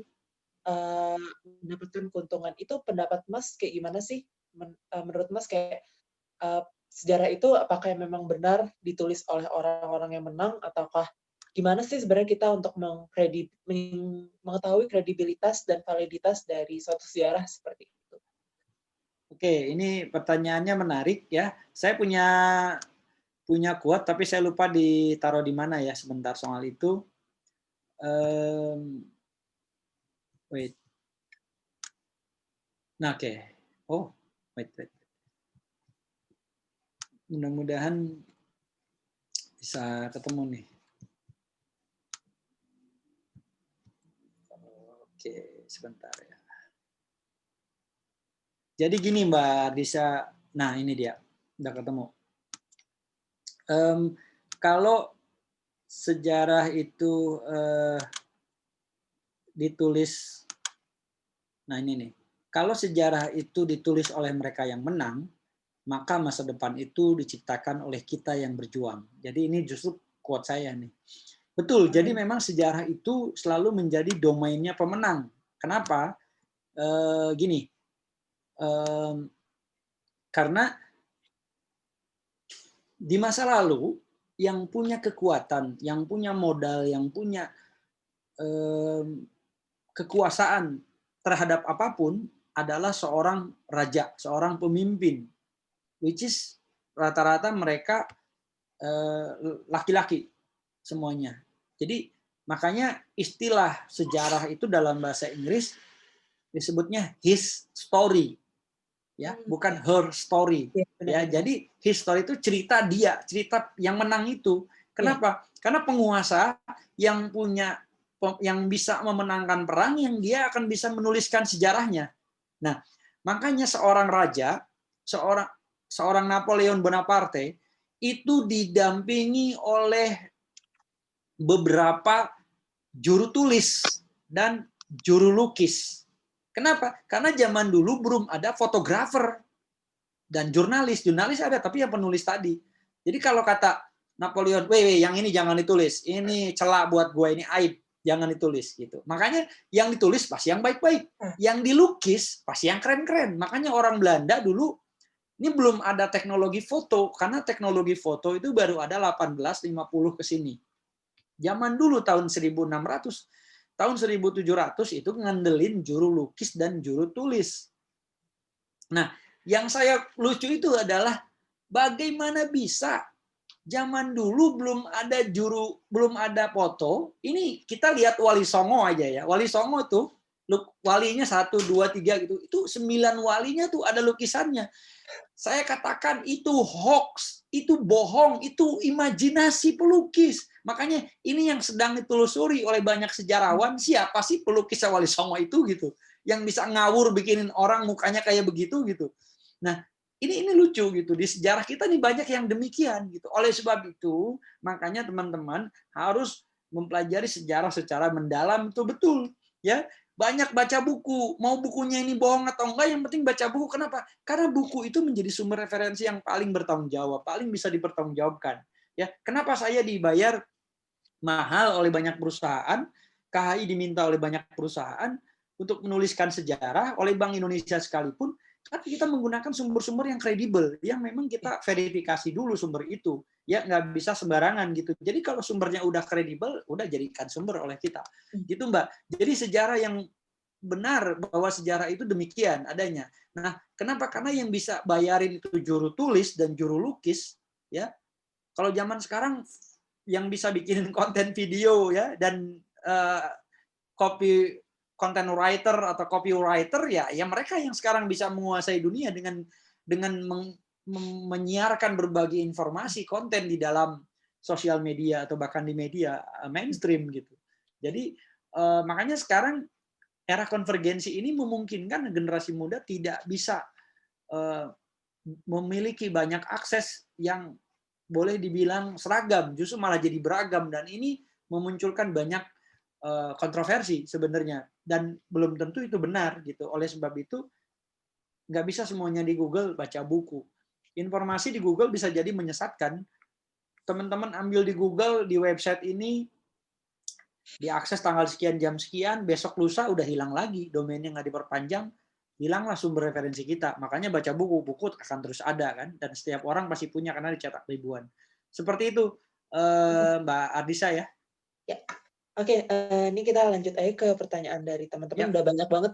mendapatkan keuntungan. Itu pendapat Mas kayak gimana sih? Menurut Mas kayak sejarah itu apakah memang benar ditulis oleh orang-orang yang menang, ataukah gimana sih sebenarnya kita untuk mengetahui kredibilitas dan validitas dari suatu sejarah seperti itu? Oke, ini pertanyaannya menarik ya. Saya punya quote, tapi saya lupa ditaruh di mana ya, sebentar soal itu. Wait. Nah, oke. Oh, wait. Mudah-mudahan bisa ketemu nih. Oke, sebentar ya. Jadi gini Mbak Disa, nah ini dia, udah ketemu. Kalau sejarah itu ditulis, nah ini nih, kalau sejarah itu ditulis oleh mereka yang menang, maka masa depan itu diciptakan oleh kita yang berjuang. Jadi ini justru quote saya nih. Betul, jadi memang sejarah itu selalu menjadi domainnya pemenang. Kenapa? Gini, Karena di masa lalu yang punya kekuatan, yang punya modal, yang punya kekuasaan terhadap apapun adalah seorang raja, seorang pemimpin, which is rata-rata mereka laki-laki semuanya. Jadi makanya istilah sejarah itu dalam bahasa Inggris disebutnya his story, ya, bukan her story. Ya, jadi his story itu cerita dia, cerita yang menang itu. Kenapa? Karena penguasa yang bisa memenangkan perang, yang dia akan bisa menuliskan sejarahnya. Nah, makanya seorang raja, seorang Napoleon Bonaparte itu didampingi oleh beberapa juru tulis dan juru lukis. Kenapa? Karena zaman dulu belum ada fotografer dan jurnalis. Jurnalis ada, tapi yang penulis tadi. Jadi kalau kata Napoleon, yang ini jangan ditulis, ini celah buat gue, ini aib, jangan ditulis gitu. Makanya yang ditulis pasti yang baik-baik, yang dilukis pasti yang keren-keren. Makanya orang Belanda dulu ini belum ada teknologi foto, karena teknologi foto itu baru ada 1850 ke sini. Zaman dulu tahun 1600, tahun 1700 itu ngandelin juru lukis dan juru tulis. Nah, yang saya lucu itu adalah bagaimana bisa zaman dulu belum ada foto. Ini kita lihat Wali Songo aja ya. Wali Songo tuh walinya 1, 2, 3 gitu. Itu 9 walinya tuh ada lukisannya. Saya katakan itu hoax, itu bohong, itu imajinasi pelukis. Makanya ini yang sedang ditelusuri oleh banyak sejarawan, siapa sih pelukis Wali Songo itu gitu, yang bisa ngawur bikinin orang mukanya kayak begitu gitu. Nah, ini lucu gitu. Di sejarah kita nih banyak yang demikian gitu. Oleh sebab itu, makanya teman-teman harus mempelajari sejarah secara mendalam itu betul, ya. Banyak baca buku, mau bukunya ini bohong atau enggak, yang penting baca buku. Kenapa? Karena buku itu menjadi sumber referensi yang paling bertanggung jawab, paling bisa dipertanggungjawabkan. Ya, kenapa saya dibayar mahal oleh banyak perusahaan, KHI diminta oleh banyak perusahaan untuk menuliskan sejarah, oleh Bank Indonesia sekalipun, tapi kita menggunakan sumber-sumber yang kredibel, yang memang kita verifikasi dulu sumber itu. Ya, nggak bisa sembarangan gitu. Jadi kalau sumbernya udah kredibel, udah jadikan sumber oleh kita. Gitu, Mbak. Jadi sejarah yang benar bahwa sejarah itu demikian adanya. Nah, kenapa? Karena yang bisa bayarin itu juru tulis dan juru lukis, ya. Kalau zaman sekarang yang bisa bikin konten video ya dan content writer atau copywriter ya mereka yang sekarang bisa menguasai dunia dengan menyiarkan berbagai informasi konten di dalam sosial media atau bahkan di media mainstream gitu. Jadi makanya sekarang era konvergensi ini memungkinkan generasi muda tidak bisa memiliki banyak akses yang boleh dibilang seragam, justru malah jadi beragam, dan ini memunculkan banyak kontroversi sebenarnya, dan belum tentu itu benar gitu. Oleh sebab itu nggak bisa semuanya di Google baca buku. Informasi di Google bisa jadi menyesatkan. Teman-teman ambil di Google, di website ini diakses tanggal sekian jam sekian, besok lusa udah hilang lagi, domainnya nggak diperpanjang, hilanglah sumber referensi kita. Makanya baca buku akan terus ada kan, dan setiap orang pasti punya karena dicetak ribuan. Seperti itu, Mbak Ardisa ya. Ya. Oke, ini kita lanjut aja ke pertanyaan dari teman-teman. Udah banyak banget.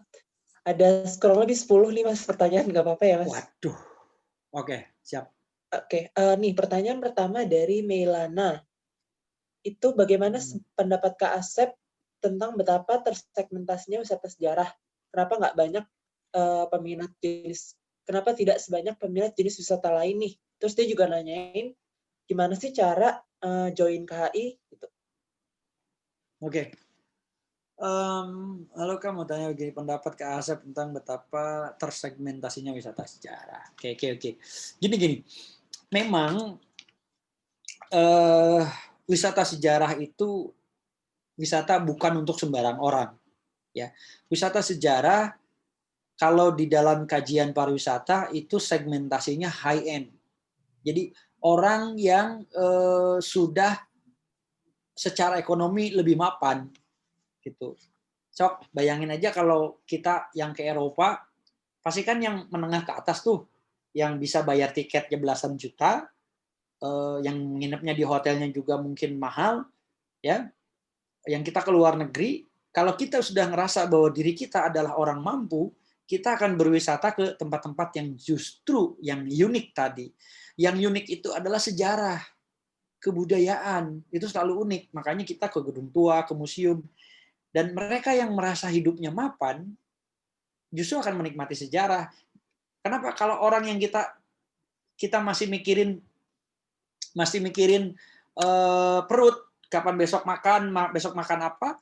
Ada kurang lebih 10 nih Mas pertanyaan, nggak apa-apa ya Mas? Waduh. Oke, siap. Oke, nih pertanyaan pertama dari Meilana. Itu bagaimana pendapat Kak Asep tentang betapa tersegmentasinya wisata sejarah? Kenapa nggak banyak peminat jenis? Kenapa tidak sebanyak peminat jenis wisata lain nih? Terus dia juga nanyain gimana sih cara join KHI gitu. Oke. Halo Kak, mau tanya begini, pendapat Kak Asep tentang betapa tersegmentasinya wisata sejarah. Oke. Gini. Memang wisata sejarah itu wisata bukan untuk sembarang orang. Ya, wisata sejarah kalau di dalam kajian pariwisata itu segmentasinya high end. Jadi orang yang sudah secara ekonomi lebih mapan gitu. Sok bayangin aja kalau kita yang ke Eropa pastikan yang menengah ke atas tuh, yang bisa bayar tiketnya belasan juta, yang nginepnya di hotelnya juga mungkin mahal, ya. Yang kita ke luar negeri, kalau kita sudah ngerasa bahwa diri kita adalah orang mampu, kita akan berwisata ke tempat-tempat yang justru yang unik tadi. Yang unik itu adalah sejarah, kebudayaan, itu selalu unik. Makanya kita ke gedung tua, ke museum. Dan mereka yang merasa hidupnya mapan, justru akan menikmati sejarah. Kenapa? Kalau orang yang kita masih mikirin perut, kapan besok makan apa,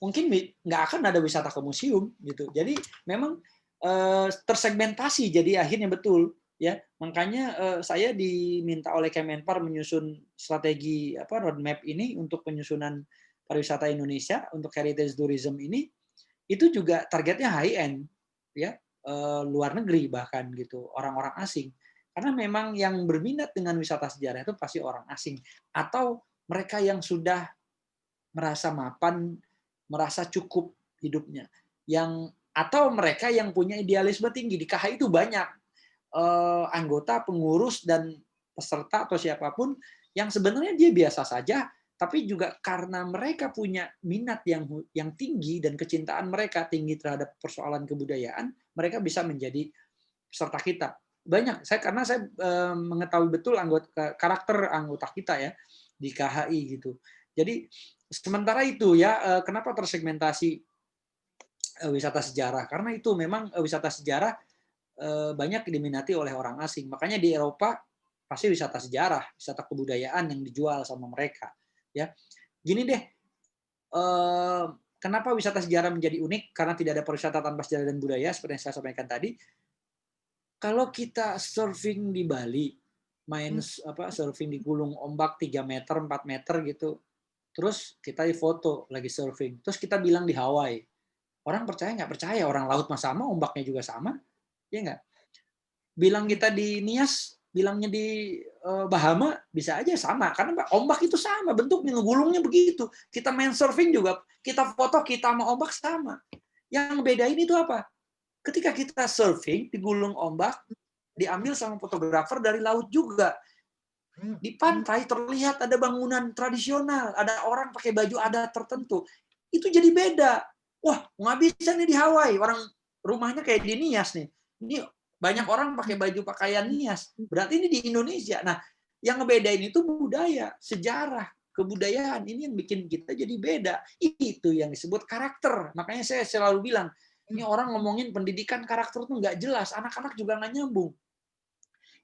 mungkin nggak akan ada wisata ke museum gitu. Jadi memang tersegmentasi, jadi akhirnya betul ya. Makanya saya diminta oleh Kemenpar menyusun strategi roadmap ini untuk penyusunan pariwisata Indonesia untuk heritage tourism ini. Itu juga targetnya high end ya, luar negeri bahkan gitu, orang-orang asing. Karena memang yang berminat dengan wisata sejarah itu pasti orang asing atau mereka yang sudah merasa mapan, merasa cukup hidupnya. Atau mereka yang punya idealisme tinggi. Di KHI itu banyak anggota, pengurus dan peserta atau siapapun yang sebenarnya dia biasa saja, tapi juga karena mereka punya minat yang tinggi dan kecintaan mereka tinggi terhadap persoalan kebudayaan, mereka bisa menjadi peserta kita. Banyak, karena saya mengetahui betul karakter anggota kita ya di KHI gitu. Jadi sementara itu ya, kenapa tersegmentasi wisata sejarah? Karena itu memang wisata sejarah banyak diminati oleh orang asing. Makanya di Eropa pasti wisata sejarah, wisata kebudayaan yang dijual sama mereka. Ya, gini deh, kenapa wisata sejarah menjadi unik? Karena tidak ada pariwisata tanpa sejarah dan budaya, seperti yang saya sampaikan tadi. Kalau kita surfing di Bali, main surfing di gulung ombak 3 meter, 4 meter gitu, terus kita foto lagi surfing, terus kita bilang di Hawaii, orang percaya nggak percaya? Orang laut mah sama, ombaknya juga sama, ya nggak? Bilang kita di Nias, bilangnya di Bahama bisa aja sama, karena ombak itu sama bentuknya, ngegulungnya begitu. Kita main surfing juga, kita foto kita sama ombak sama. Yang bedain itu apa? Ketika kita surfing di gulung ombak, diambil sama fotografer dari laut juga. Di pantai terlihat ada bangunan tradisional, ada orang pakai baju adat tertentu. Itu jadi beda. Wah, nggak bisa nih di Hawaii, orang rumahnya kayak di Nias nih. Ini banyak orang pakai baju pakaian Nias. Berarti ini di Indonesia. Nah, yang ngebedain itu budaya, sejarah, kebudayaan. Ini yang bikin kita jadi beda. Itu yang disebut karakter. Makanya saya selalu bilang, ini orang ngomongin pendidikan karakter itu nggak jelas. Anak-anak juga nggak nyambung.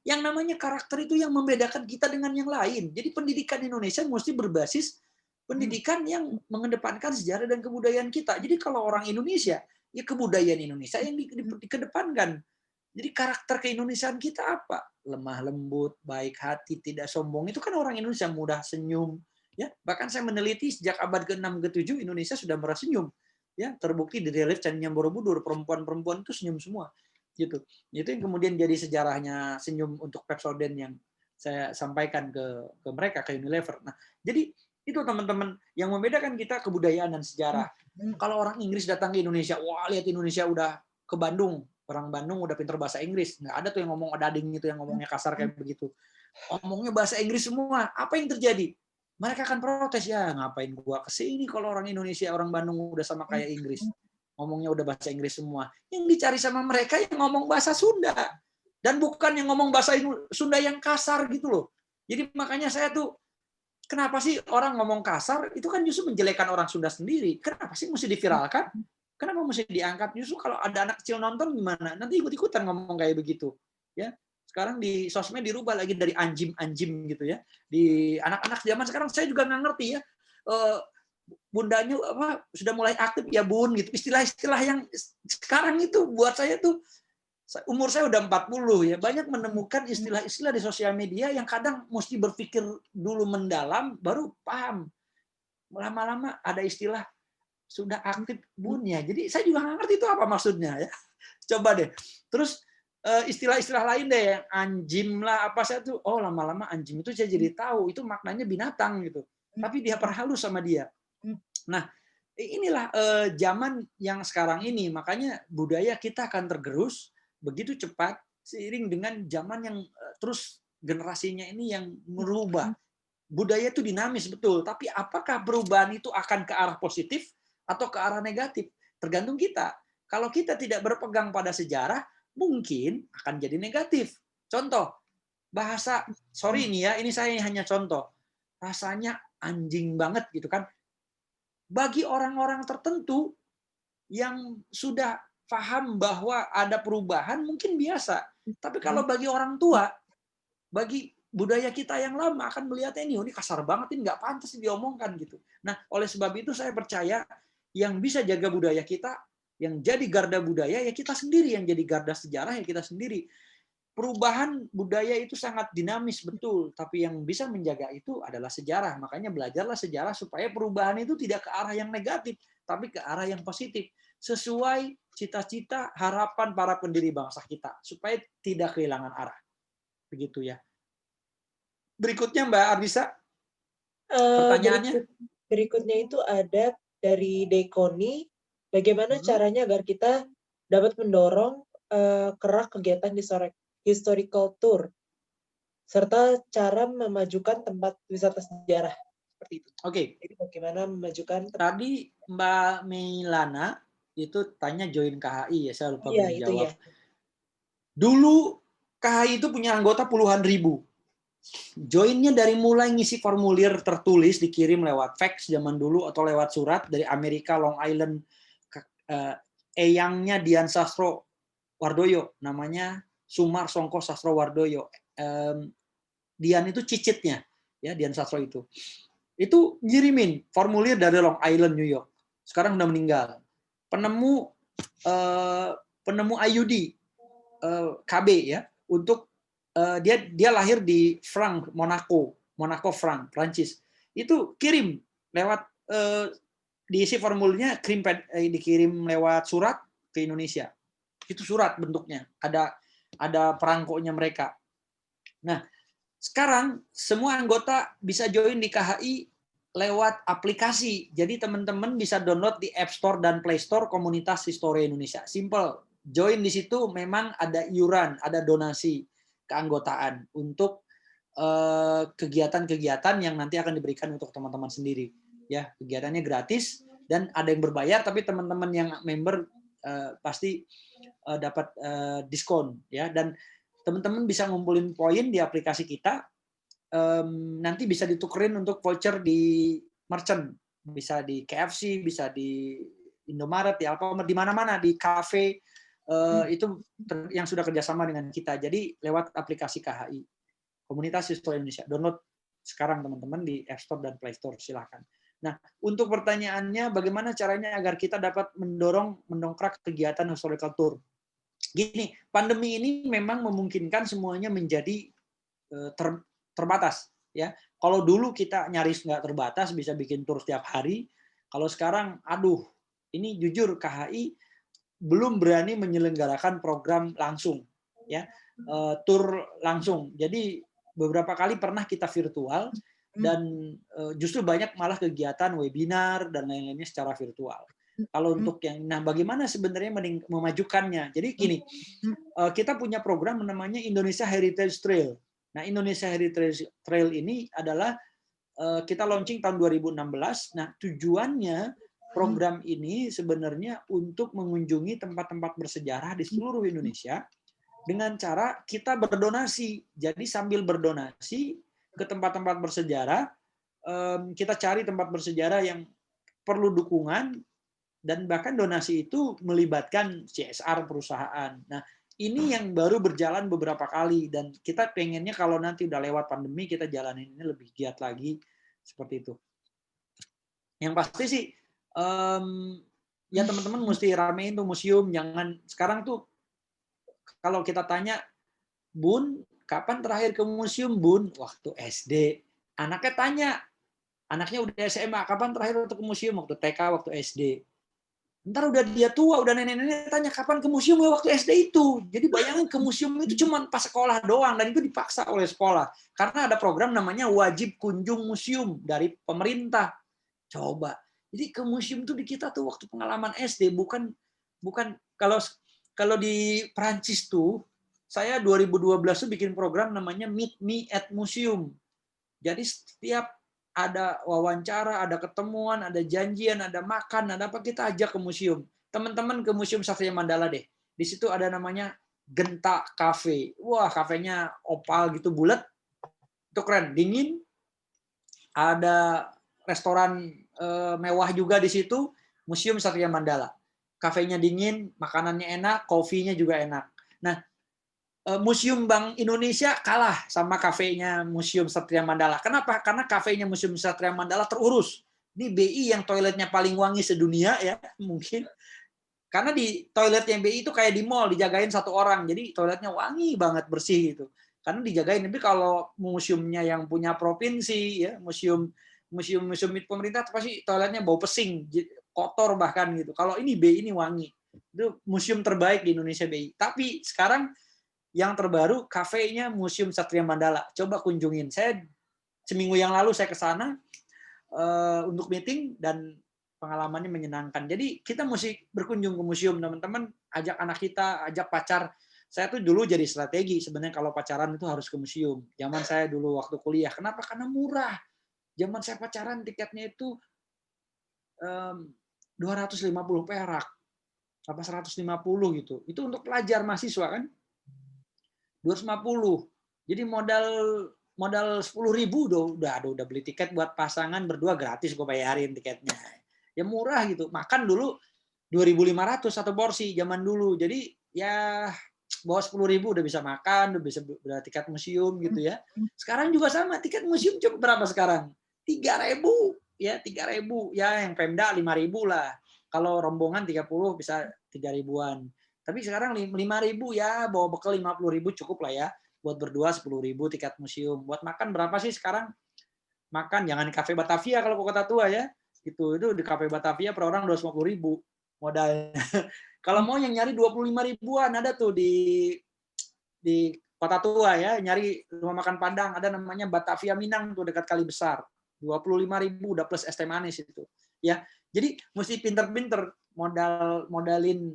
Yang namanya karakter itu yang membedakan kita dengan yang lain. Jadi pendidikan Indonesia mesti berbasis pendidikan yang mengedepankan sejarah dan kebudayaan kita. Jadi kalau orang Indonesia, ya kebudayaan Indonesia yang dikedepankan. Jadi karakter keindonesiaan kita apa? Lemah lembut, baik hati, tidak sombong. Itu kan orang Indonesia mudah senyum. Ya, bahkan saya meneliti sejak abad ke-6 ke-7 Indonesia sudah merasa senyum. Ya, terbukti di relief Candi Borobudur, perempuan-perempuan itu senyum semua. Gitu. Itu yang kemudian jadi sejarahnya senyum untuk Pepsodent yang saya sampaikan ke mereka, ke Unilever. Nah, jadi itu teman-teman yang membedakan kita kebudayaan dan sejarah. Kalau orang Inggris datang ke Indonesia, wah lihat Indonesia udah ke Bandung, orang Bandung udah pinter bahasa Inggris. Nggak ada tuh yang ngomong odading itu yang ngomongnya kasar kayak begitu. Ngomongnya bahasa Inggris semua. Apa yang terjadi? Mereka akan protes, ya ngapain gua kesini kalau orang Indonesia, orang Bandung udah sama kayak Inggris. Ngomongnya udah bahasa Inggris semua. Yang dicari sama mereka yang ngomong bahasa Sunda. Dan bukan yang ngomong bahasa Sunda yang kasar gitu loh. Jadi makanya saya tuh, kenapa sih orang ngomong kasar? Itu kan justru menjelekan orang Sunda sendiri. Kenapa sih mesti diviralkan? Kenapa mesti diangkat? Justru kalau ada anak kecil nonton gimana? Nanti ikut-ikutan ngomong kayak begitu. Ya. Sekarang di sosmed dirubah lagi dari anjim-anjim gitu ya. Di anak-anak zaman sekarang saya juga nggak ngerti ya. Bundanya sudah mulai aktif ya bun gitu, istilah-istilah yang sekarang itu buat saya tuh, umur saya udah 40 ya, banyak menemukan istilah-istilah di sosial media yang kadang mesti berpikir dulu mendalam baru paham. Lama-lama ada istilah sudah aktif bunnya, jadi saya juga nggak ngerti itu apa maksudnya ya. Coba deh, terus istilah-istilah lain deh yang anjim lah apa, saya tuh lama-lama anjim itu saya jadi tahu itu maknanya binatang gitu, tapi dia perhalus sama dia. Nah, inilah zaman yang sekarang ini, makanya budaya kita akan tergerus begitu cepat seiring dengan zaman yang terus generasinya ini yang merubah. Budaya itu dinamis betul, tapi apakah perubahan itu akan ke arah positif atau ke arah negatif? Tergantung kita. Kalau kita tidak berpegang pada sejarah, mungkin akan jadi negatif. Contoh, bahasa, sorry ini ya, ini saya hanya contoh. Rasanya anjing banget gitu kan. Bagi orang-orang tertentu yang sudah paham bahwa ada perubahan mungkin biasa. Tapi kalau bagi orang tua, bagi budaya kita yang lama akan melihatnya ini kasar banget, ini nggak pantas diomongkan gitu. Nah, oleh sebab itu saya percaya yang bisa jaga budaya kita, yang jadi garda budaya ya kita sendiri, yang jadi garda sejarah ya kita sendiri. Perubahan budaya itu sangat dinamis betul, tapi yang bisa menjaga itu adalah sejarah. Makanya belajarlah sejarah supaya perubahan itu tidak ke arah yang negatif, tapi ke arah yang positif. Sesuai cita-cita, harapan para pendiri bangsa kita, supaya tidak kehilangan arah. Begitu ya. Berikutnya Mbak Ardisa, pertanyaannya. Berikutnya itu ada dari Dekoni, bagaimana caranya agar kita dapat mendorong kerak kegiatan historical tour, serta cara memajukan tempat wisata sejarah seperti itu. Oke. Jadi bagaimana memajukan? Tadi Mbak Milana itu tanya join KHI ya, saya lupa Iya, menjawab. itu ya. Dulu KHI itu punya anggota puluhan ribu. Joinnya dari mulai ngisi formulir tertulis dikirim lewat fax zaman dulu atau lewat surat dari Amerika Long Island, eyangnya Dian Sastro Wardoyo, namanya Sumar Songko Sastro Wardoyo. Dian itu cicitnya, ya Dian Sastro itu ngirimin formulir dari Long Island New York. Sekarang udah meninggal. Penemu IUD KB ya, untuk dia lahir di Franc, Monaco Franc, Prancis. Itu kirim lewat diisi formulirnya, dikirim lewat surat ke Indonesia. Itu surat bentuknya, ada perangkonya mereka. Nah, sekarang semua anggota bisa join di KHI lewat aplikasi. Jadi teman-teman bisa download di App Store dan Play Store Komunitas Histori Indonesia. Simple. Join di situ memang ada iuran, ada donasi keanggotaan untuk kegiatan-kegiatan yang nanti akan diberikan untuk teman-teman sendiri. Ya, kegiatannya gratis dan ada yang berbayar, tapi teman-teman yang member pasti dapat diskon ya. Dan teman-teman bisa ngumpulin poin di aplikasi kita, nanti bisa ditukerin untuk voucher di merchant, bisa di KFC, bisa di Indomaret, di Alfamart, di mana-mana, di kafe. Itu yang sudah kerjasama dengan kita. Jadi lewat aplikasi KHI, Komunitas Histori Indonesia. Download sekarang teman-teman di App Store dan Play Store, silakan. Nah, untuk pertanyaannya, bagaimana caranya agar kita dapat mendongkrak kegiatan historical tour? Gini, pandemi ini memang memungkinkan semuanya menjadi terbatas. Ya, kalau dulu kita nyaris nggak terbatas, bisa bikin tour setiap hari. Kalau sekarang, ini jujur KHI belum berani menyelenggarakan program langsung, ya, tur langsung. Jadi beberapa kali pernah kita virtual dan justru banyak malah kegiatan webinar dan lain-lainnya secara virtual. Kalau untuk bagaimana sebenarnya memajukannya? Jadi gini, kita punya program namanya Indonesia Heritage Trail. Nah, Indonesia Heritage Trail ini adalah kita launching tahun 2016. Nah, tujuannya program ini sebenarnya untuk mengunjungi tempat-tempat bersejarah di seluruh Indonesia dengan cara kita berdonasi. Jadi sambil berdonasi ke tempat-tempat bersejarah, kita cari tempat bersejarah yang perlu dukungan, dan bahkan donasi itu melibatkan CSR perusahaan. Nah, ini yang baru berjalan beberapa kali, dan kita pengennya kalau nanti udah lewat pandemi, kita jalanin ini lebih giat lagi, seperti itu. Yang pasti sih, ya teman-teman mesti ramein tuh museum. Jangan sekarang tuh kalau kita tanya, Bun, kapan terakhir ke museum, Bun? Waktu SD. Anaknya tanya, anaknya udah SMA, kapan terakhir ke museum? Waktu TK, waktu SD. Ntar udah dia tua, udah nenek-nenek tanya, kapan ke museum? Ya waktu SD itu. Jadi bayangin ke museum itu cuma pas sekolah doang, dan itu dipaksa oleh sekolah. Karena ada program namanya wajib kunjung museum dari pemerintah. Coba. Jadi ke museum tuh di kita tuh waktu pengalaman SD, bukan kalau di Prancis tuh saya 2012 tuh bikin program namanya Meet Me at Museum. Jadi setiap ada wawancara, ada ketemuan, ada janjian, ada makan, ada apa, kita ajak ke museum. Teman-teman ke Museum Satria Mandala deh. Di situ ada namanya Genta Cafe. Wah, kafenya opal gitu, bulat. Itu keren, dingin. Ada restoran mewah juga di situ, Museum Satria Mandala. Kafenya dingin, makanannya enak, kopinya juga enak. Nah, Museum Bank Indonesia kalah sama kafenya Museum Satria Mandala. Kenapa? Karena kafenya Museum Satria Mandala terurus. Ini BI yang toiletnya paling wangi sedunia ya, mungkin. Karena di toiletnya BI itu kayak di mall, dijagain satu orang. Jadi toiletnya wangi banget, bersih gitu. Karena dijagain. Tapi kalau museumnya yang punya provinsi, ya, museum pemerintah pasti toiletnya bau pesing, kotor bahkan gitu. Kalau ini BI ini wangi. Itu museum terbaik di Indonesia BI. Tapi sekarang yang terbaru, kafenya Museum Satria Mandala. Coba kunjungin. Saya seminggu yang lalu saya ke sana untuk meeting dan pengalamannya menyenangkan. Jadi kita mesti berkunjung ke museum, teman-teman. Ajak anak kita, ajak pacar. Saya tuh dulu jadi strategi sebenarnya kalau pacaran itu harus ke museum. Zaman saya dulu waktu kuliah. Kenapa? Karena murah. Zaman saya pacaran tiketnya itu 250 perak. Apa 150 gitu. Itu untuk pelajar mahasiswa kan? 250. Jadi modal 10.000 udah beli tiket buat pasangan berdua gratis, gue bayarin tiketnya. Ya murah gitu. Makan dulu 2.500 satu porsi zaman dulu. Jadi ya bawa 10.000 udah bisa makan, udah tiket museum gitu ya. Sekarang juga sama, tiket museum coba berapa sekarang? 3.000 ya, 3.000 ya, yang Pemda 5.000 lah. Kalau rombongan 30 bisa 3.000-an. Tapi sekarang 5.000 ya, bawa bekal 50.000 cukup lah ya. Buat berdua 10.000 tiket museum. Buat makan berapa sih sekarang? Makan jangan di Cafe Batavia kalau ke Kota Tua ya. Itu di Cafe Batavia per orang 250.000 modalnya. Kalau mau yang nyari 25.000-an ada tuh di Kota Tua ya, nyari rumah makan Padang ada namanya Batavia Minang tuh dekat Kali Besar. 25.000 udah plus es teh manis itu. Ya. Jadi mesti pinter-pinter modalin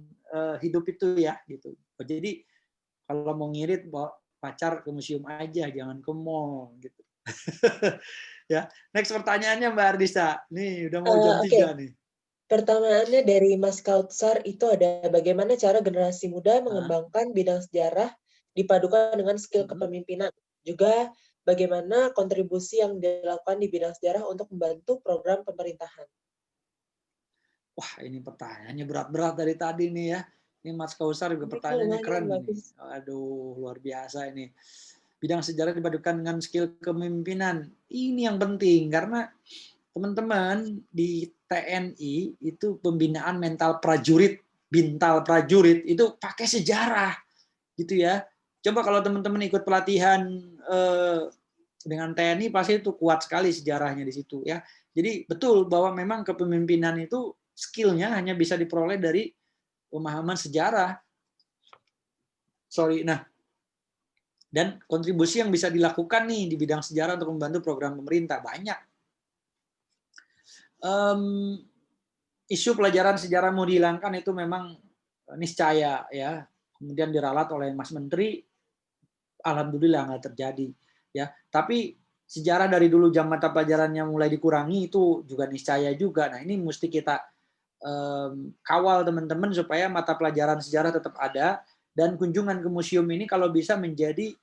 hidup itu ya gitu. Jadi kalau mau ngirit bawa pacar ke museum aja, jangan ke mall gitu. Ya, next pertanyaannya Mbak Ardisa. Nih udah mau jam 3 nih. Pertanyaannya dari Mas Kautsar itu ada bagaimana cara generasi muda mengembangkan bidang sejarah dipadukan dengan skill kepemimpinan. Juga bagaimana kontribusi yang dilakukan di bidang sejarah untuk membantu program pemerintahan. Wah, ini pertanyaannya berat-berat dari tadi nih ya. Ini Mas Kautsar juga pertanyaannya keren nih. Aduh, luar biasa ini. Bidang sejarah dipadukan dengan skill kepemimpinan. Ini yang penting karena teman-teman di TNI itu pembinaan mental prajurit, bintal prajurit itu pakai sejarah gitu ya. Coba kalau teman-teman ikut pelatihan dengan TNI pasti itu kuat sekali sejarahnya di situ ya. Jadi betul bahwa memang kepemimpinan itu skill-nya hanya bisa diperoleh dari pemahaman sejarah. Nah, dan kontribusi yang bisa dilakukan nih di bidang sejarah untuk membantu program pemerintah banyak. Isu pelajaran sejarah mau dihilangkan itu memang niscaya ya. Kemudian diralat oleh Mas Menteri, alhamdulillah nggak terjadi ya. Tapi sejarah dari dulu jam mata pelajarannya mulai dikurangi itu juga niscaya juga. Nah ini mesti kita kawal teman-teman supaya mata pelajaran sejarah tetap ada dan kunjungan ke museum ini kalau bisa menjadi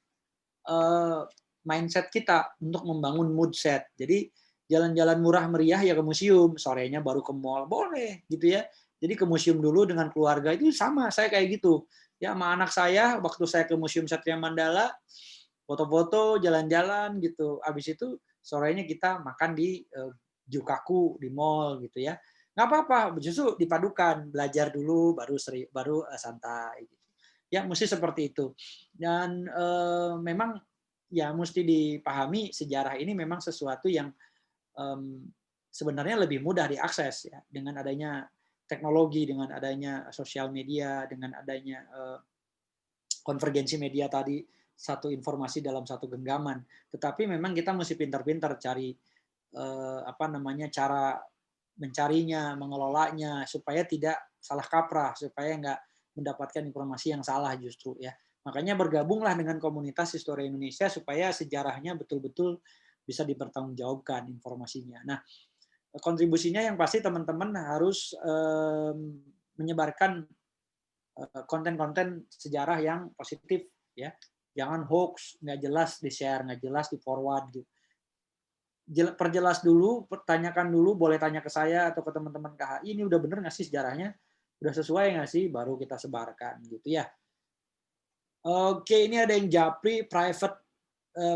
mindset kita untuk membangun mood set. Jadi jalan-jalan murah meriah ya ke museum, sorenya baru ke mall, boleh gitu ya. Jadi ke museum dulu dengan keluarga itu sama, saya kayak gitu. Ya sama anak saya waktu saya ke Museum Satria Mandala, foto-foto, jalan-jalan gitu. Habis itu sorenya kita makan di Jukaku di mall gitu ya. Nggak apa-apa, justru dipadukan, belajar dulu baru santai. Ya mesti seperti itu. Dan memang ya mesti dipahami sejarah ini memang sesuatu yang sebenarnya lebih mudah diakses ya dengan adanya teknologi, dengan adanya sosial media, dengan adanya konvergensi media tadi, satu informasi dalam satu genggaman. Tetapi memang kita mesti pintar-pintar cari cara mencarinya, mengelolanya, supaya tidak salah kaprah, supaya nggak mendapatkan informasi yang salah justru ya. Makanya bergabunglah dengan komunitas Histori Indonesia supaya sejarahnya betul-betul bisa dipertanggungjawabkan informasinya. Nah, kontribusinya yang pasti teman-teman harus menyebarkan konten-konten sejarah yang positif ya. Jangan hoax, nggak jelas di-share, nggak jelas di-forward gitu. Perjelas dulu, tanyakan dulu, boleh tanya ke saya atau ke teman-teman KHI, ini udah bener nggak sih sejarahnya? Udah sesuai nggak sih? Baru kita sebarkan gitu ya. Oke, ini ada yang japri private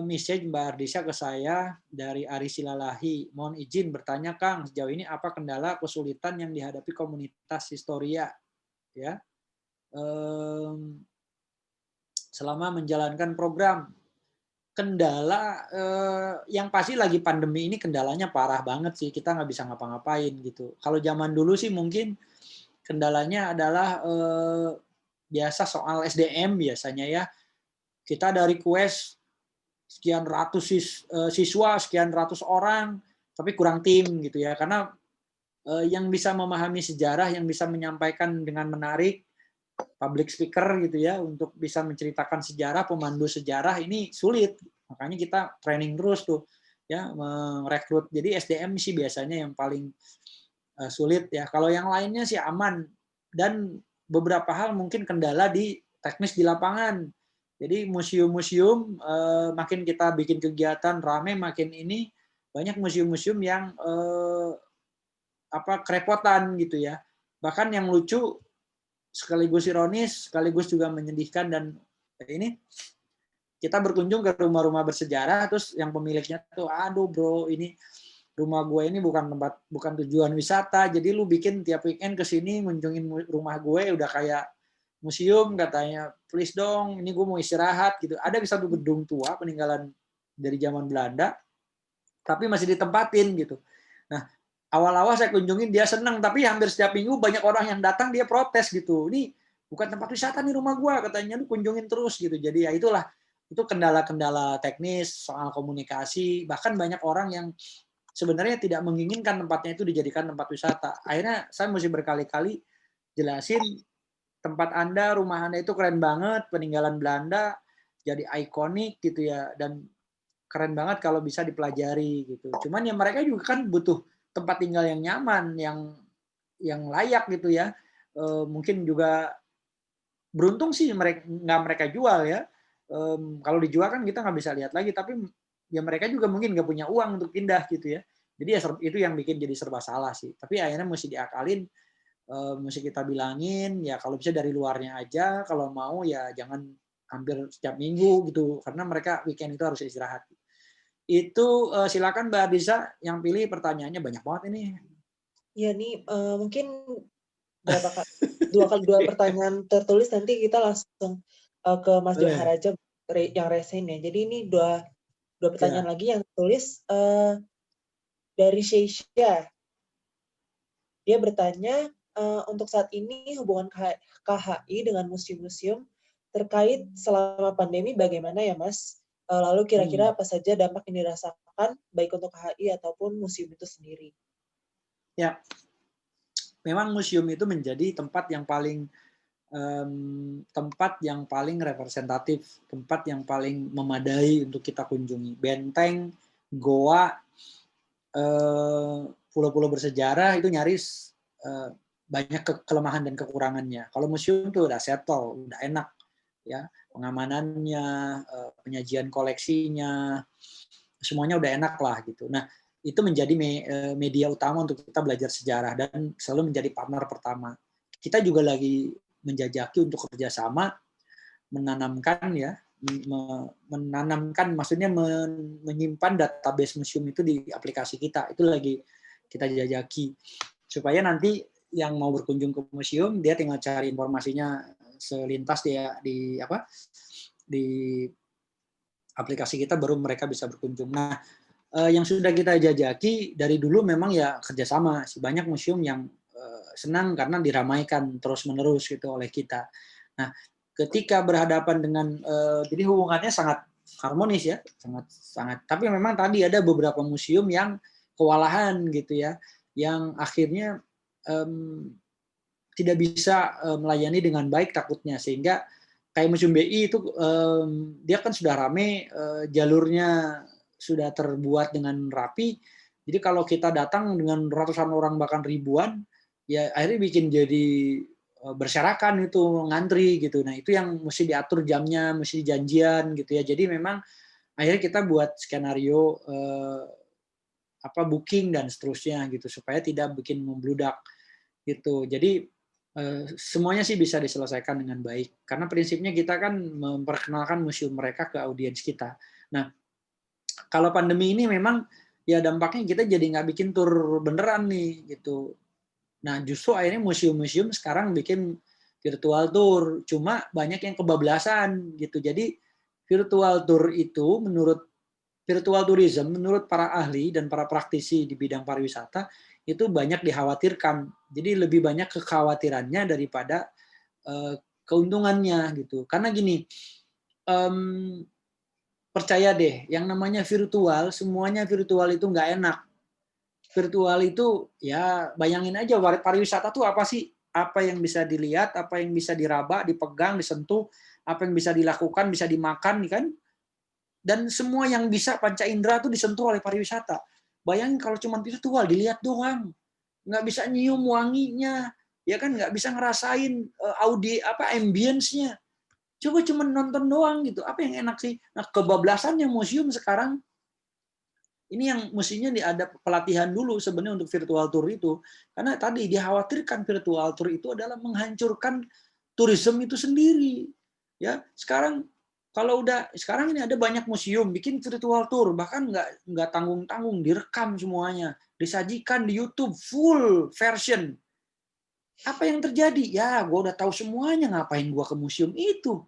message Mbak Ardisha ke saya dari Ari Silalahi. Mohon izin bertanya Kang, sejauh ini apa kendala kesulitan yang dihadapi komunitas Historia ya selama menjalankan program? Kendala yang pasti lagi pandemi ini kendalanya parah banget sih, kita nggak bisa ngapa-ngapain gitu. Kalau zaman dulu sih mungkin kendalanya adalah biasa soal SDM biasanya ya, kita dari request sekian ratus siswa, sekian ratus orang, tapi kurang tim gitu ya, karena yang bisa memahami sejarah, yang bisa menyampaikan dengan menarik, public speaker gitu ya, untuk bisa menceritakan sejarah, pemandu sejarah ini sulit. Makanya kita training terus tuh ya, merekrut. Jadi SDM sih biasanya yang paling sulit ya. Kalau yang lainnya sih aman, dan beberapa hal mungkin kendala di teknis di lapangan. Jadi museum-museum makin kita bikin kegiatan rame, makin ini banyak museum-museum yang kerepotan gitu ya. Bahkan yang lucu sekaligus ironis, sekaligus juga menyedihkan, dan ini kita berkunjung ke rumah-rumah bersejarah, terus yang pemiliknya tuh, aduh bro, ini rumah gue ini bukan tujuan wisata, jadi lu bikin tiap weekend kesini ngunjungin rumah gue udah kayak museum, katanya, please dong, ini gue mau istirahat gitu. Ada satu gedung tua peninggalan dari zaman Belanda, tapi masih ditempatin gitu. Nah, awal-awal saya kunjungin dia senang, tapi hampir setiap minggu banyak orang yang datang dia protes gitu. Ini bukan tempat wisata nih rumah gue, katanya, lu kunjungin terus gitu. Jadi ya itulah, itu kendala-kendala teknis soal komunikasi. Bahkan banyak orang yang sebenarnya tidak menginginkan tempatnya itu dijadikan tempat wisata. Akhirnya saya mesti berkali-kali jelasin, tempat Anda, rumah Anda itu keren banget, peninggalan Belanda, jadi ikonik gitu ya, dan keren banget kalau bisa dipelajari gitu. Cuman ya mereka juga kan butuh tempat tinggal yang nyaman, yang layak gitu ya. Mungkin juga beruntung sih mereka jual ya. Kalau dijual kan kita nggak bisa lihat lagi, tapi ya mereka juga mungkin nggak punya uang untuk pindah gitu ya. Jadi ya itu yang bikin jadi serba salah sih. Tapi akhirnya mesti diakalin, mesti kita bilangin ya kalau bisa dari luarnya aja, kalau mau ya jangan hampir setiap minggu gitu, karena mereka weekend itu harus istirahat. Itu silakan Mbak Ardisha yang pilih, pertanyaannya banyak banget ini. Ya nih mungkin dua pertanyaan tertulis, nanti kita langsung ke Mas Johar aja yang resen ya. Jadi ini dua pertanyaan lagi yang tertulis dari Sheisha. Dia bertanya, untuk saat ini hubungan KHI dengan museum-museum terkait selama pandemi bagaimana ya Mas? Lalu kira-kira apa saja dampak yang dirasakan baik untuk KHI ataupun museum itu sendiri? Ya, memang museum itu menjadi tempat yang paling representatif, tempat yang paling memadai untuk kita kunjungi. Benteng, goa, pulau-pulau bersejarah itu nyaris banyak kelemahan dan kekurangannya. Kalau museum tuh udah settle, udah enak ya, pengamanannya, penyajian koleksinya, semuanya udah enak lah gitu. Nah, itu menjadi media utama untuk kita belajar sejarah dan selalu menjadi partner pertama. Kita juga lagi menjajaki untuk kerjasama, maksudnya menyimpan database museum itu di aplikasi kita. Itu lagi kita jajaki supaya nanti yang mau berkunjung ke museum dia tinggal cari informasinya selintas di aplikasi kita, baru mereka bisa berkunjung. Nah, yang sudah kita jajaki dari dulu memang ya kerjasama. Banyak museum yang senang karena diramaikan terus-menerus gitu oleh kita. Nah, ketika berhadapan dengan jadi hubungannya sangat harmonis ya, sangat. Tapi memang tadi ada beberapa museum yang kewalahan gitu ya. yang akhirnya tidak bisa melayani dengan baik takutnya, sehingga kayak Museum BI itu dia kan sudah rame, jalurnya sudah terbuat dengan rapi, jadi kalau kita datang dengan ratusan orang bahkan ribuan, ya akhirnya bikin jadi berserakan itu, ngantri gitu. Nah itu yang mesti diatur jamnya, mesti janjian gitu ya. Jadi memang akhirnya kita buat skenario booking dan seterusnya gitu supaya tidak bikin membludak gitu. Jadi semuanya sih bisa diselesaikan dengan baik karena prinsipnya kita kan memperkenalkan museum mereka ke audiens kita. Nah kalau pandemi ini memang ya dampaknya kita jadi nggak bikin tur beneran nih gitu. Nah justru akhirnya museum-museum sekarang bikin virtual tour, cuma banyak yang kebablasan gitu. Jadi virtual tour itu virtual tourism menurut para ahli dan para praktisi di bidang pariwisata itu banyak dikhawatirkan. Jadi lebih banyak kekhawatirannya daripada keuntungannya gitu. Karena gini, percaya deh, yang namanya virtual, semuanya virtual itu nggak enak. Virtual itu ya bayangin aja pariwisata tuh apa sih? Apa yang bisa dilihat, apa yang bisa diraba, dipegang, disentuh, apa yang bisa dilakukan, bisa dimakan, kan? Dan semua yang bisa panca indera tuh disentuh oleh pariwisata. Bayangin kalau cuma virtual, dilihat doang, nggak bisa nyium wanginya, ya kan, nggak bisa ngerasain ambience-nya. Coba cuma nonton doang gitu, apa yang enak sih? Nah kebablasannya museum sekarang, ini yang mestinya ada pelatihan dulu sebenarnya untuk virtual tour itu, karena tadi dikhawatirkan virtual tour itu adalah menghancurkan tourism itu sendiri. Ya sekarang sekarang ini ada banyak museum bikin virtual tour, bahkan nggak tanggung-tanggung, direkam semuanya, disajikan di YouTube full version. Apa yang terjadi? Ya, gue udah tahu semuanya, ngapain gue ke museum itu?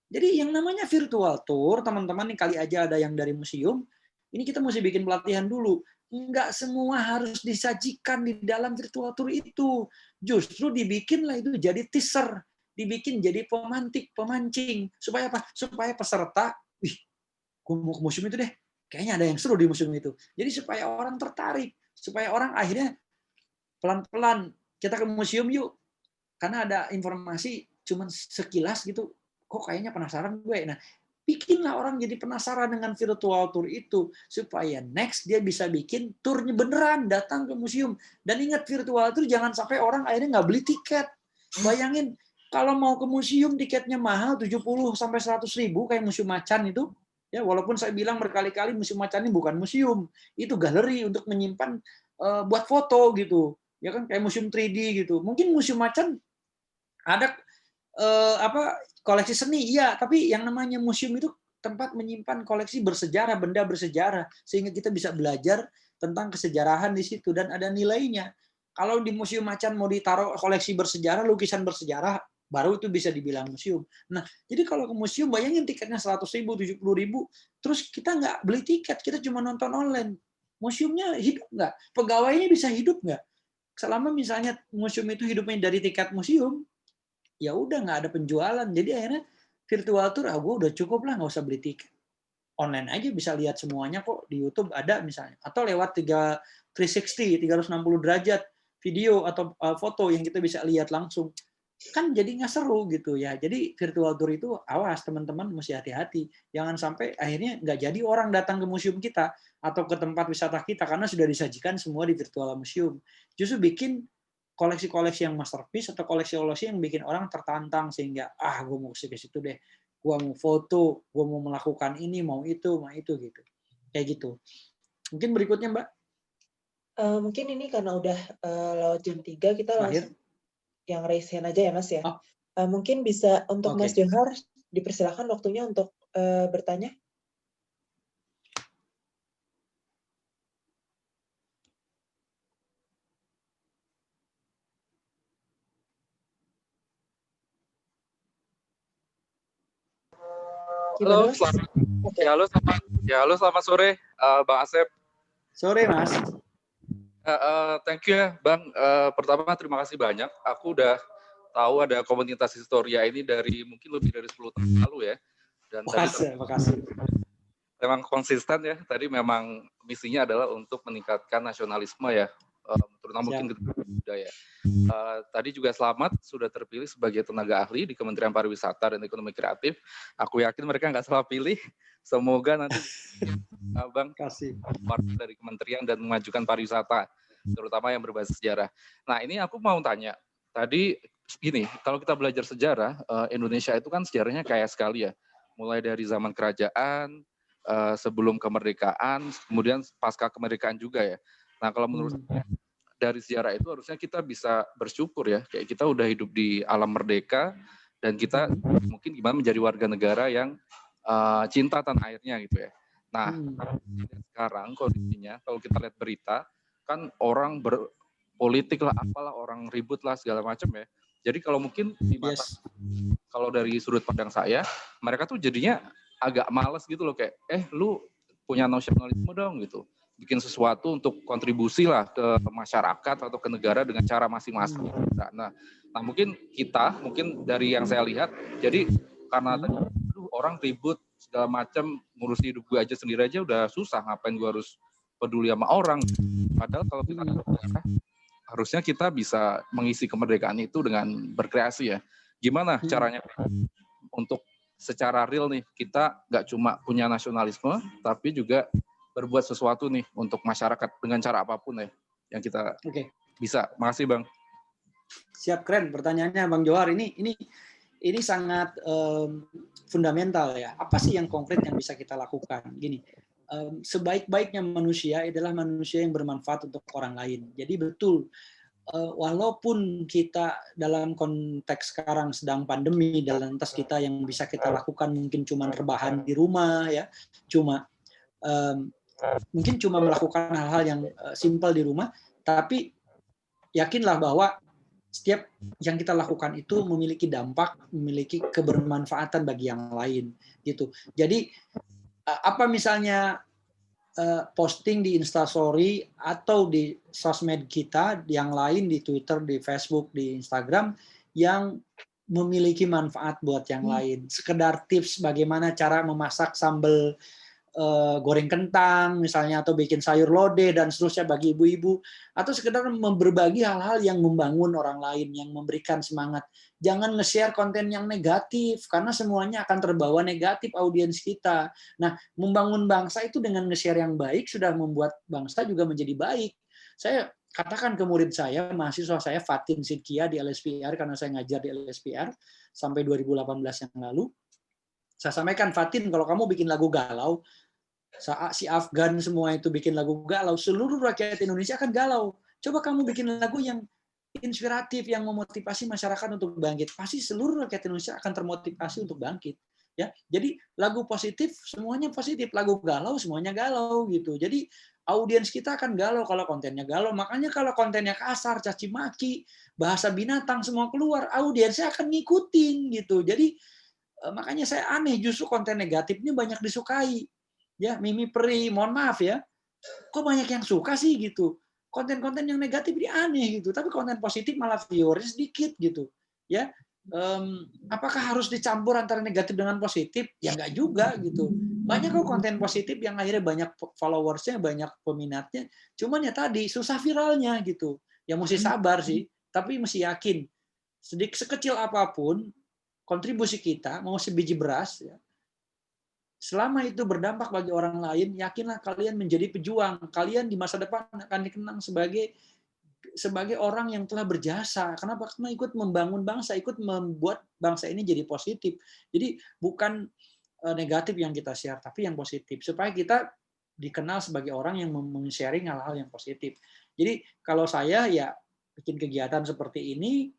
Jadi yang namanya virtual tour, teman-teman nih kali aja ada yang dari museum, ini kita mesti bikin pelatihan dulu. Nggak semua harus disajikan di dalam virtual tour itu. Justru dibikinlah itu jadi teaser, dibikin jadi pemantik, pemancing. Supaya apa? Supaya peserta, gue mau ke museum itu deh. Kayaknya ada yang seru di museum itu. Jadi supaya orang tertarik, supaya orang akhirnya pelan-pelan kita ke museum yuk. Karena ada informasi cuman sekilas gitu, kok kayaknya penasaran gue. Nah, bikinlah orang jadi penasaran dengan virtual tour itu supaya next dia bisa bikin turnya beneran datang ke museum. Dan ingat, virtual tour jangan sampai orang akhirnya nggak beli tiket. Bayangin kalau mau ke museum tiketnya mahal 70 sampai 100 ribu kayak Museum Macan itu. Ya, walaupun saya bilang berkali-kali Museum Macan ini bukan museum, itu galeri untuk menyimpan buat foto gitu. Ya kan, kayak museum 3D gitu. Mungkin Museum Macan ada koleksi seni, iya, tapi yang namanya museum itu tempat menyimpan koleksi bersejarah, benda bersejarah, sehingga kita bisa belajar tentang kesejarahan di situ dan ada nilainya. Kalau di Museum Macan mau ditaruh koleksi bersejarah, lukisan bersejarah, baru itu bisa dibilang museum. Nah, jadi kalau ke museum, bayangin tiketnya 100 ribu, 70 ribu, terus kita nggak beli tiket, kita cuma nonton online. Museumnya hidup nggak? Pegawainya bisa hidup nggak? Selama misalnya museum itu hidupnya dari tiket museum, ya udah nggak ada penjualan. Jadi akhirnya virtual tour, gue udah cukup lah, nggak usah beli tiket. Online aja bisa lihat semuanya kok, di YouTube ada misalnya. Atau lewat 360 derajat video atau foto yang kita bisa lihat langsung. Kan jadi nggak seru gitu ya. Jadi virtual tour itu awas teman-teman, mesti hati-hati. Jangan sampai akhirnya nggak jadi orang datang ke museum kita atau ke tempat wisata kita karena sudah disajikan semua di virtual museum. Justru bikin koleksi-koleksi yang masterpiece atau koleksi-koleksi yang bikin orang tertantang sehingga gue mau ke situ deh, gue mau foto, gue mau melakukan ini, mau itu gitu, kayak gitu. Mungkin berikutnya Mbak. Mungkin ini karena udah lewat jam 3 kita langsung yang raise hand aja ya Mas ya. Mungkin bisa untuk Mas Johar dipersilakan waktunya untuk bertanya. Halo, selamat sore, Bang Asep. Sore, Mas. Thank you ya, Bang. Pertama, terima kasih banyak. Aku udah tahu ada komunitas Historia ini dari mungkin lebih dari 10 tahun lalu ya. Dan makasih. Memang konsisten ya. Tadi memang misinya adalah untuk meningkatkan nasionalisme ya, terutama mungkin budaya. Tadi juga Selamat sudah terpilih sebagai tenaga ahli di Kementerian Pariwisata dan Ekonomi Kreatif. Aku yakin mereka nggak salah pilih. Semoga nanti Abang Kasih. dari kementerian dan mengajukan pariwisata, terutama yang berbasis sejarah. Nah, ini aku mau tanya. Tadi gini, kalau kita belajar sejarah, Indonesia itu kan sejarahnya kaya sekali ya. Mulai dari zaman kerajaan, sebelum kemerdekaan, kemudian pasca kemerdekaan juga ya. Nah, kalau menurut saya, dari sejarah itu harusnya kita bisa bersyukur ya, kayak kita udah hidup di alam merdeka dan kita mungkin gimana menjadi warga negara yang cinta tanah airnya gitu ya. Nah, sekarang kondisinya kalau kita lihat berita kan orang berpolitik lah, apalah, orang ribut lah segala macam ya. Jadi kalau mungkin di mata, kalau dari sudut pandang saya, mereka tuh jadinya agak males gitu loh, kayak lu punya nasionalisme dong gitu. Bikin sesuatu untuk kontribusi lah ke masyarakat atau ke negara dengan cara masing-masing. Nah, mungkin dari yang saya lihat, jadi karena tadi orang ribut segala macam, ngurus hidup gue aja sendiri aja udah susah, ngapain gue harus peduli sama orang. Padahal kalau kita harusnya kita bisa mengisi kemerdekaan itu dengan berkreasi ya. Gimana caranya untuk secara real nih, kita nggak cuma punya nasionalisme, tapi juga berbuat sesuatu nih untuk masyarakat dengan cara apapun ya yang kita bisa. Makasih Bang. Siap, keren pertanyaannya Bang Johar. Ini sangat fundamental ya. Apa sih yang konkret yang bisa kita lakukan? Gini, sebaik-baiknya manusia adalah manusia yang bermanfaat untuk orang lain. Jadi betul, walaupun kita dalam konteks sekarang sedang pandemi, dalam lantas kita yang bisa kita lakukan mungkin cuma rebahan di rumah ya, mungkin cuma melakukan hal-hal yang simpel di rumah, tapi yakinlah bahwa setiap yang kita lakukan itu memiliki dampak, memiliki kebermanfaatan bagi yang lain gitu. Jadi apa misalnya posting di Instastory atau di sosmed kita yang lain, di Twitter, di Facebook, di Instagram yang memiliki manfaat buat yang lain. Sekedar tips bagaimana cara memasak sambal goreng kentang misalnya, atau bikin sayur lodeh dan seterusnya bagi ibu-ibu, atau sekedar berbagi hal-hal yang membangun orang lain, yang memberikan semangat. Jangan nge-share konten yang negatif karena semuanya akan terbawa negatif audiens kita. Nah, membangun bangsa itu dengan nge-share yang baik sudah membuat bangsa juga menjadi baik. Saya katakan ke murid saya, mahasiswa saya Fatin Sidkia di LSPR, karena saya ngajar di LSPR sampai 2018 yang lalu. Saya sampaikan, Fatin, kalau kamu bikin lagu galau, si Afgan semua itu bikin lagu galau, seluruh rakyat Indonesia akan galau. Coba kamu bikin lagu yang inspiratif, yang memotivasi masyarakat untuk bangkit, pasti seluruh rakyat Indonesia akan termotivasi untuk bangkit. Ya, jadi lagu positif semuanya positif, lagu galau semuanya galau gitu. Jadi audiens kita akan galau kalau kontennya galau. Makanya kalau kontennya kasar, caci maki, bahasa binatang semua keluar, audiensnya akan ngikutin gitu. Jadi makanya saya aneh, justru konten negatif ini banyak disukai. Ya, Mimi Peri, mohon maaf ya, kok banyak yang suka sih gitu. Konten-konten yang negatif ini aneh gitu, tapi konten positif malah viewersnya sedikit gitu. Ya, apakah harus dicampur antara negatif dengan positif? Ya nggak juga gitu. Banyak kok konten positif yang akhirnya banyak followersnya, banyak peminatnya. Cuman ya tadi susah viralnya gitu. Ya mesti sabar sih, tapi mesti yakin. Sekecil apapun kontribusi kita, mau sebiji beras ya, selama itu berdampak bagi orang lain, yakinlah kalian menjadi pejuang. Kalian di masa depan akan dikenang sebagai orang yang telah berjasa. Kenapa? Karena ikut membangun bangsa, ikut membuat bangsa ini jadi positif. Jadi bukan negatif yang kita share, tapi yang positif. Supaya kita dikenal sebagai orang yang men-sharing hal-hal yang positif. Jadi kalau saya ya bikin kegiatan seperti ini,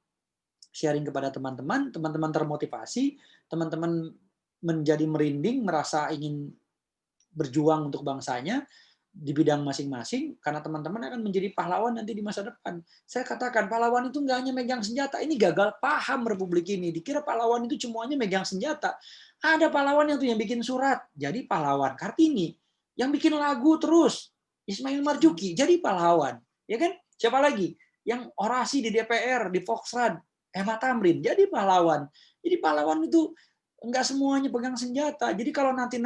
sharing kepada teman-teman, teman-teman termotivasi, teman-teman menjadi merinding, merasa ingin berjuang untuk bangsanya di bidang masing-masing, karena teman-teman akan menjadi pahlawan nanti di masa depan. Saya katakan, pahlawan itu nggak hanya megang senjata. Ini gagal paham Republik ini. Dikira pahlawan itu semuanya megang senjata. Ada pahlawan yang bikin surat, jadi pahlawan. Kartini, yang bikin lagu terus, Ismail Marzuki, jadi pahlawan. Ya kan? Siapa lagi? Yang orasi di DPR, di Foxrad, Emma Tamrin, jadi pahlawan. Jadi pahlawan itu enggak semuanya pegang senjata. Jadi kalau nanti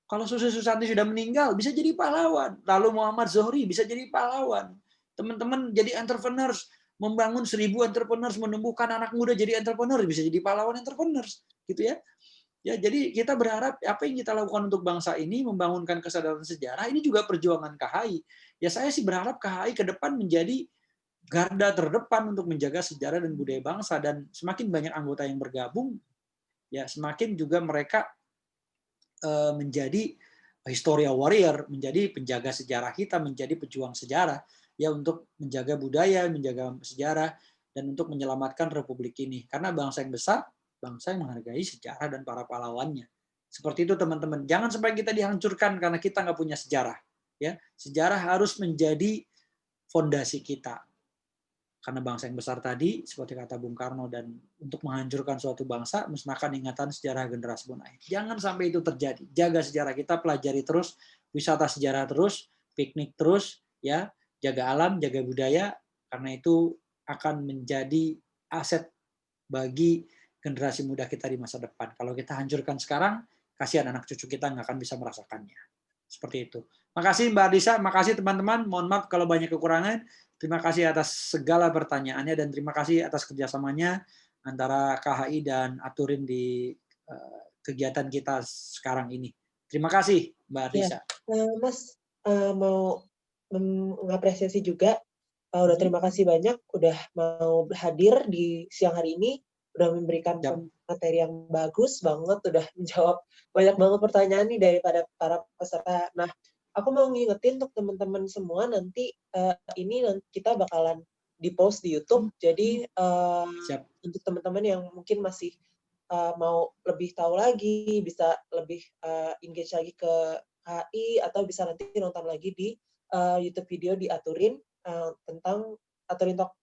kalau Susi Susanti sudah meninggal, bisa jadi pahlawan. Lalu Muhammad Zohri bisa jadi pahlawan. teman-teman jadi entrepreneurs, membangun 1000 entrepreneurs, menumbuhkan anak muda jadi entrepreneur, bisa jadi pahlawan entrepreneurs, gitu ya. Ya, jadi kita berharap apa yang kita lakukan untuk bangsa ini, membangunkan kesadaran sejarah, ini juga perjuangan KHI. Ya saya sih berharap KHI ke depan menjadi garda terdepan untuk menjaga sejarah dan budaya bangsa, dan semakin banyak anggota yang bergabung, ya semakin juga mereka menjadi historia warrior, menjadi penjaga sejarah kita, menjadi pejuang sejarah, ya untuk menjaga budaya, menjaga sejarah, dan untuk menyelamatkan Republik ini. Karena bangsa yang besar, bangsa yang menghargai sejarah dan para pahlawannya. Seperti itu teman-teman. Jangan sampai kita dihancurkan karena kita nggak punya sejarah. Ya, sejarah harus menjadi fondasi kita. Karena bangsa yang besar tadi, seperti kata Bung Karno, dan untuk menghancurkan suatu bangsa, musnahkan ingatan sejarah generasi penerus. Jangan sampai itu terjadi. Jaga sejarah kita, pelajari terus, wisata sejarah terus, piknik terus, ya, jaga alam, jaga budaya, karena itu akan menjadi aset bagi generasi muda kita di masa depan. Kalau kita hancurkan sekarang, kasihan anak cucu kita nggak akan bisa merasakannya. Seperti itu. Makasih Mbak Adisa, makasih teman-teman. Mohon maaf kalau banyak kekurangan. Terima kasih atas segala pertanyaannya dan terima kasih atas kerjasamanya antara KHI dan Aturin di kegiatan kita sekarang ini. Terima kasih Mbak Adisa. Ya, Mas mau mengapresiasi juga. Udah terima kasih banyak udah mau hadir di siang hari ini. Udah memberikan materi yang bagus banget, udah menjawab banyak banget pertanyaan nih daripada para peserta. Nah, aku mau ngingetin untuk teman-teman semua nanti ini kita bakalan di-post di YouTube. Jadi untuk teman-teman yang mungkin masih mau lebih tahu lagi, bisa lebih engage lagi ke KHI, atau bisa nanti nonton lagi di YouTube video di Aturin tentang Aturin Talk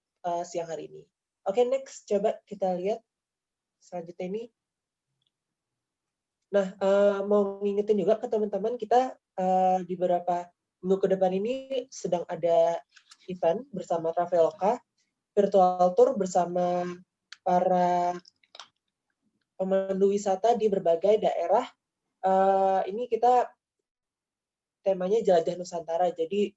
siang hari ini. Oke, next. Coba kita lihat selanjutnya ini. Nah, mau ngingetin juga ke teman-teman, kita di beberapa minggu ke depan ini sedang ada event bersama Traveloka, virtual tour bersama para pemandu wisata di berbagai daerah. Ini kita temanya Jelajah Nusantara, jadi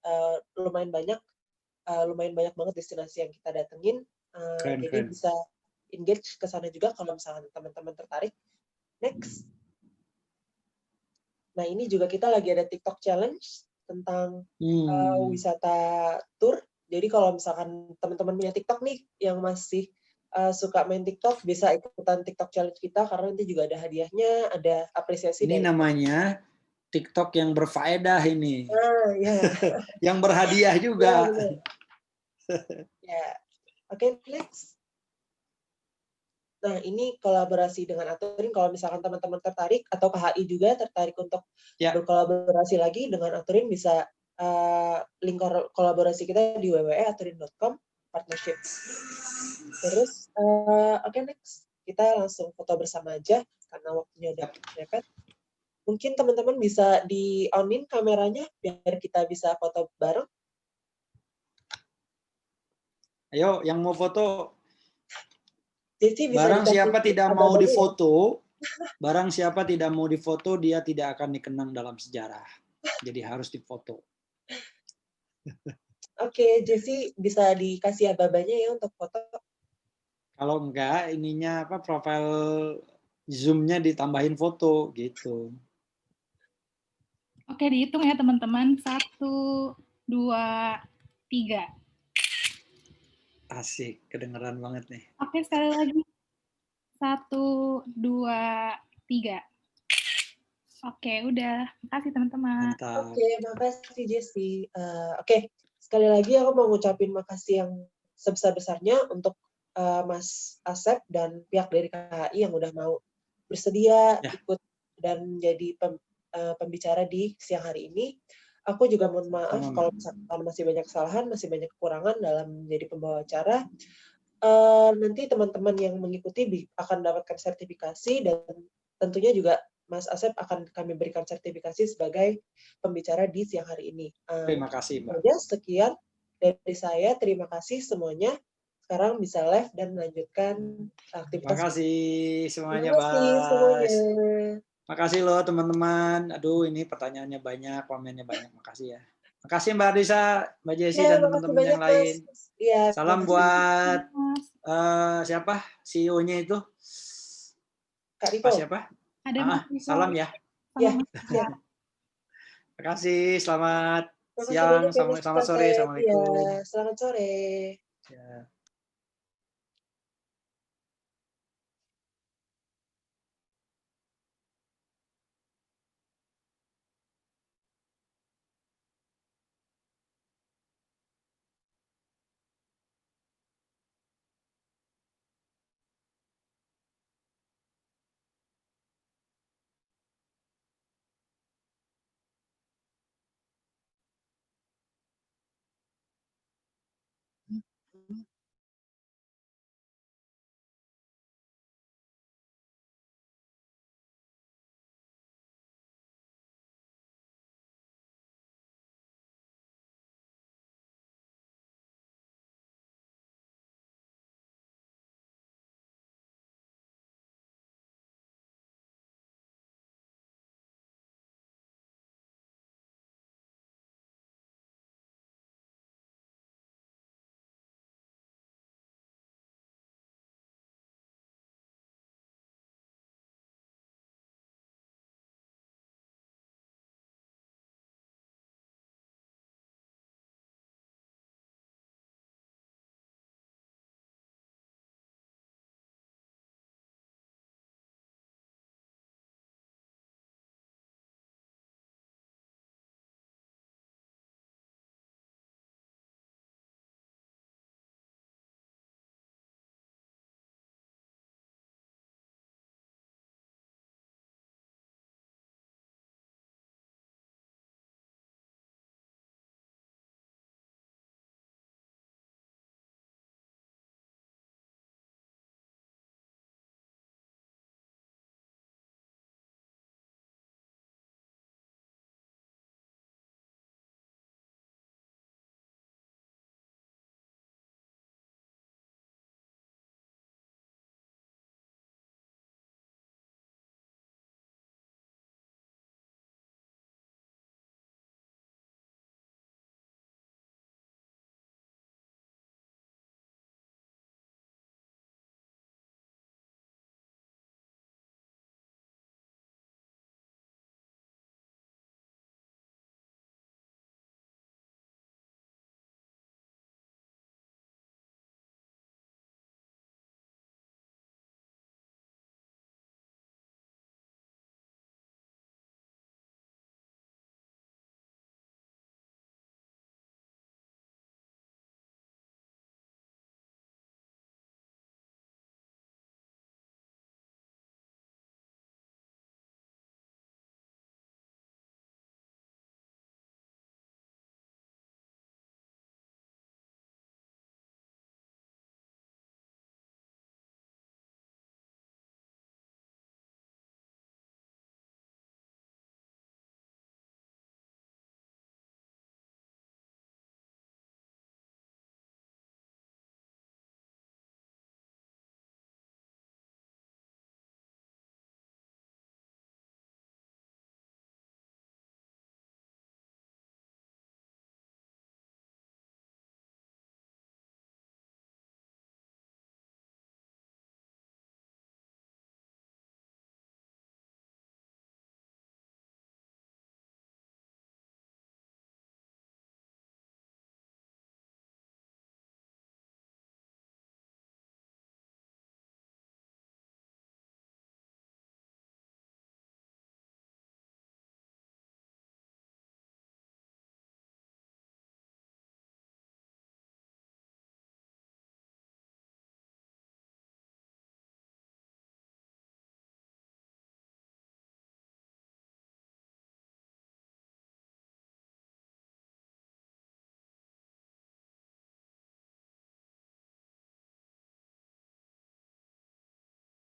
lumayan banyak banget destinasi yang kita datengin. Jadi bisa engage ke sana juga kalau misalkan teman-teman tertarik. Next. Nah, ini juga kita lagi ada TikTok challenge tentang wisata tour. Jadi kalau misalkan teman-teman punya TikTok nih yang masih suka main TikTok, bisa ikutan TikTok challenge kita karena nanti juga ada hadiahnya, ada apresiasi. Ini namanya TikTok yang berfaedah ini. Ya. Yang berhadiah juga. Ya. Oke, next. Nah, ini kolaborasi dengan Aturin. Kalau misalkan teman-teman tertarik, atau KHI juga tertarik untuk berkolaborasi lagi dengan Aturin, bisa link kolaborasi kita di www.aturin.com partnership. Terus, oke, next. Kita langsung foto bersama aja, karena waktunya udah mepet. Mungkin teman-teman bisa di-on-in kameranya, biar kita bisa foto bareng. Ayo, yang mau foto. Barang siapa tidak mau difoto, barang siapa tidak mau difoto, dia tidak akan dikenang dalam sejarah. Jadi harus difoto. Oke, Jessie bisa dikasih ababanya ya untuk foto. Kalau enggak, ininya apa, profil Zoom-nya ditambahin foto gitu. Oke, dihitung ya teman-teman. 1, 2, 3. Asik, kedengeran banget nih. Oke, sekali lagi. 1, 2, 3. Oke, udah. Makasih teman-teman. Mantap. Oke, makasih Jessie. Oke, sekali lagi aku mau ngucapin makasih yang sebesar-besarnya untuk Mas Asep dan pihak dari KHI yang udah mau bersedia ikut dan jadi pembicara di siang hari ini. Aku juga mohon maaf kalau misalkan masih banyak kesalahan, masih banyak kekurangan dalam menjadi pembawa acara. Nanti teman-teman yang mengikuti akan mendapatkan sertifikasi, dan tentunya juga Mas Asep akan kami berikan sertifikasi sebagai pembicara di siang hari ini. Terima kasih, Mbak. Sekian dari saya. Terima kasih semuanya. Sekarang bisa live dan melanjutkan aktivitas. Terima kasih semuanya, Terima kasih semuanya. Makasih loh teman-teman. Aduh, ini pertanyaannya banyak, komennya banyak. Makasih ya. Makasih Mbak Risa, Mbak Jessi, Ya, dan makasih teman-teman banyak yang lain. Mas. Ya, Salam makasih. buat Mas. siapa CEO-nya itu? Kak Riko. Pak siapa? Ada Mas Riko. Salam ya. Ya, Salam. Terima kasih. Selamat makasih siang, banyak ya, Mas selamat sore. Praset. Assalamualaikum. Ya, selamat sore. Ya.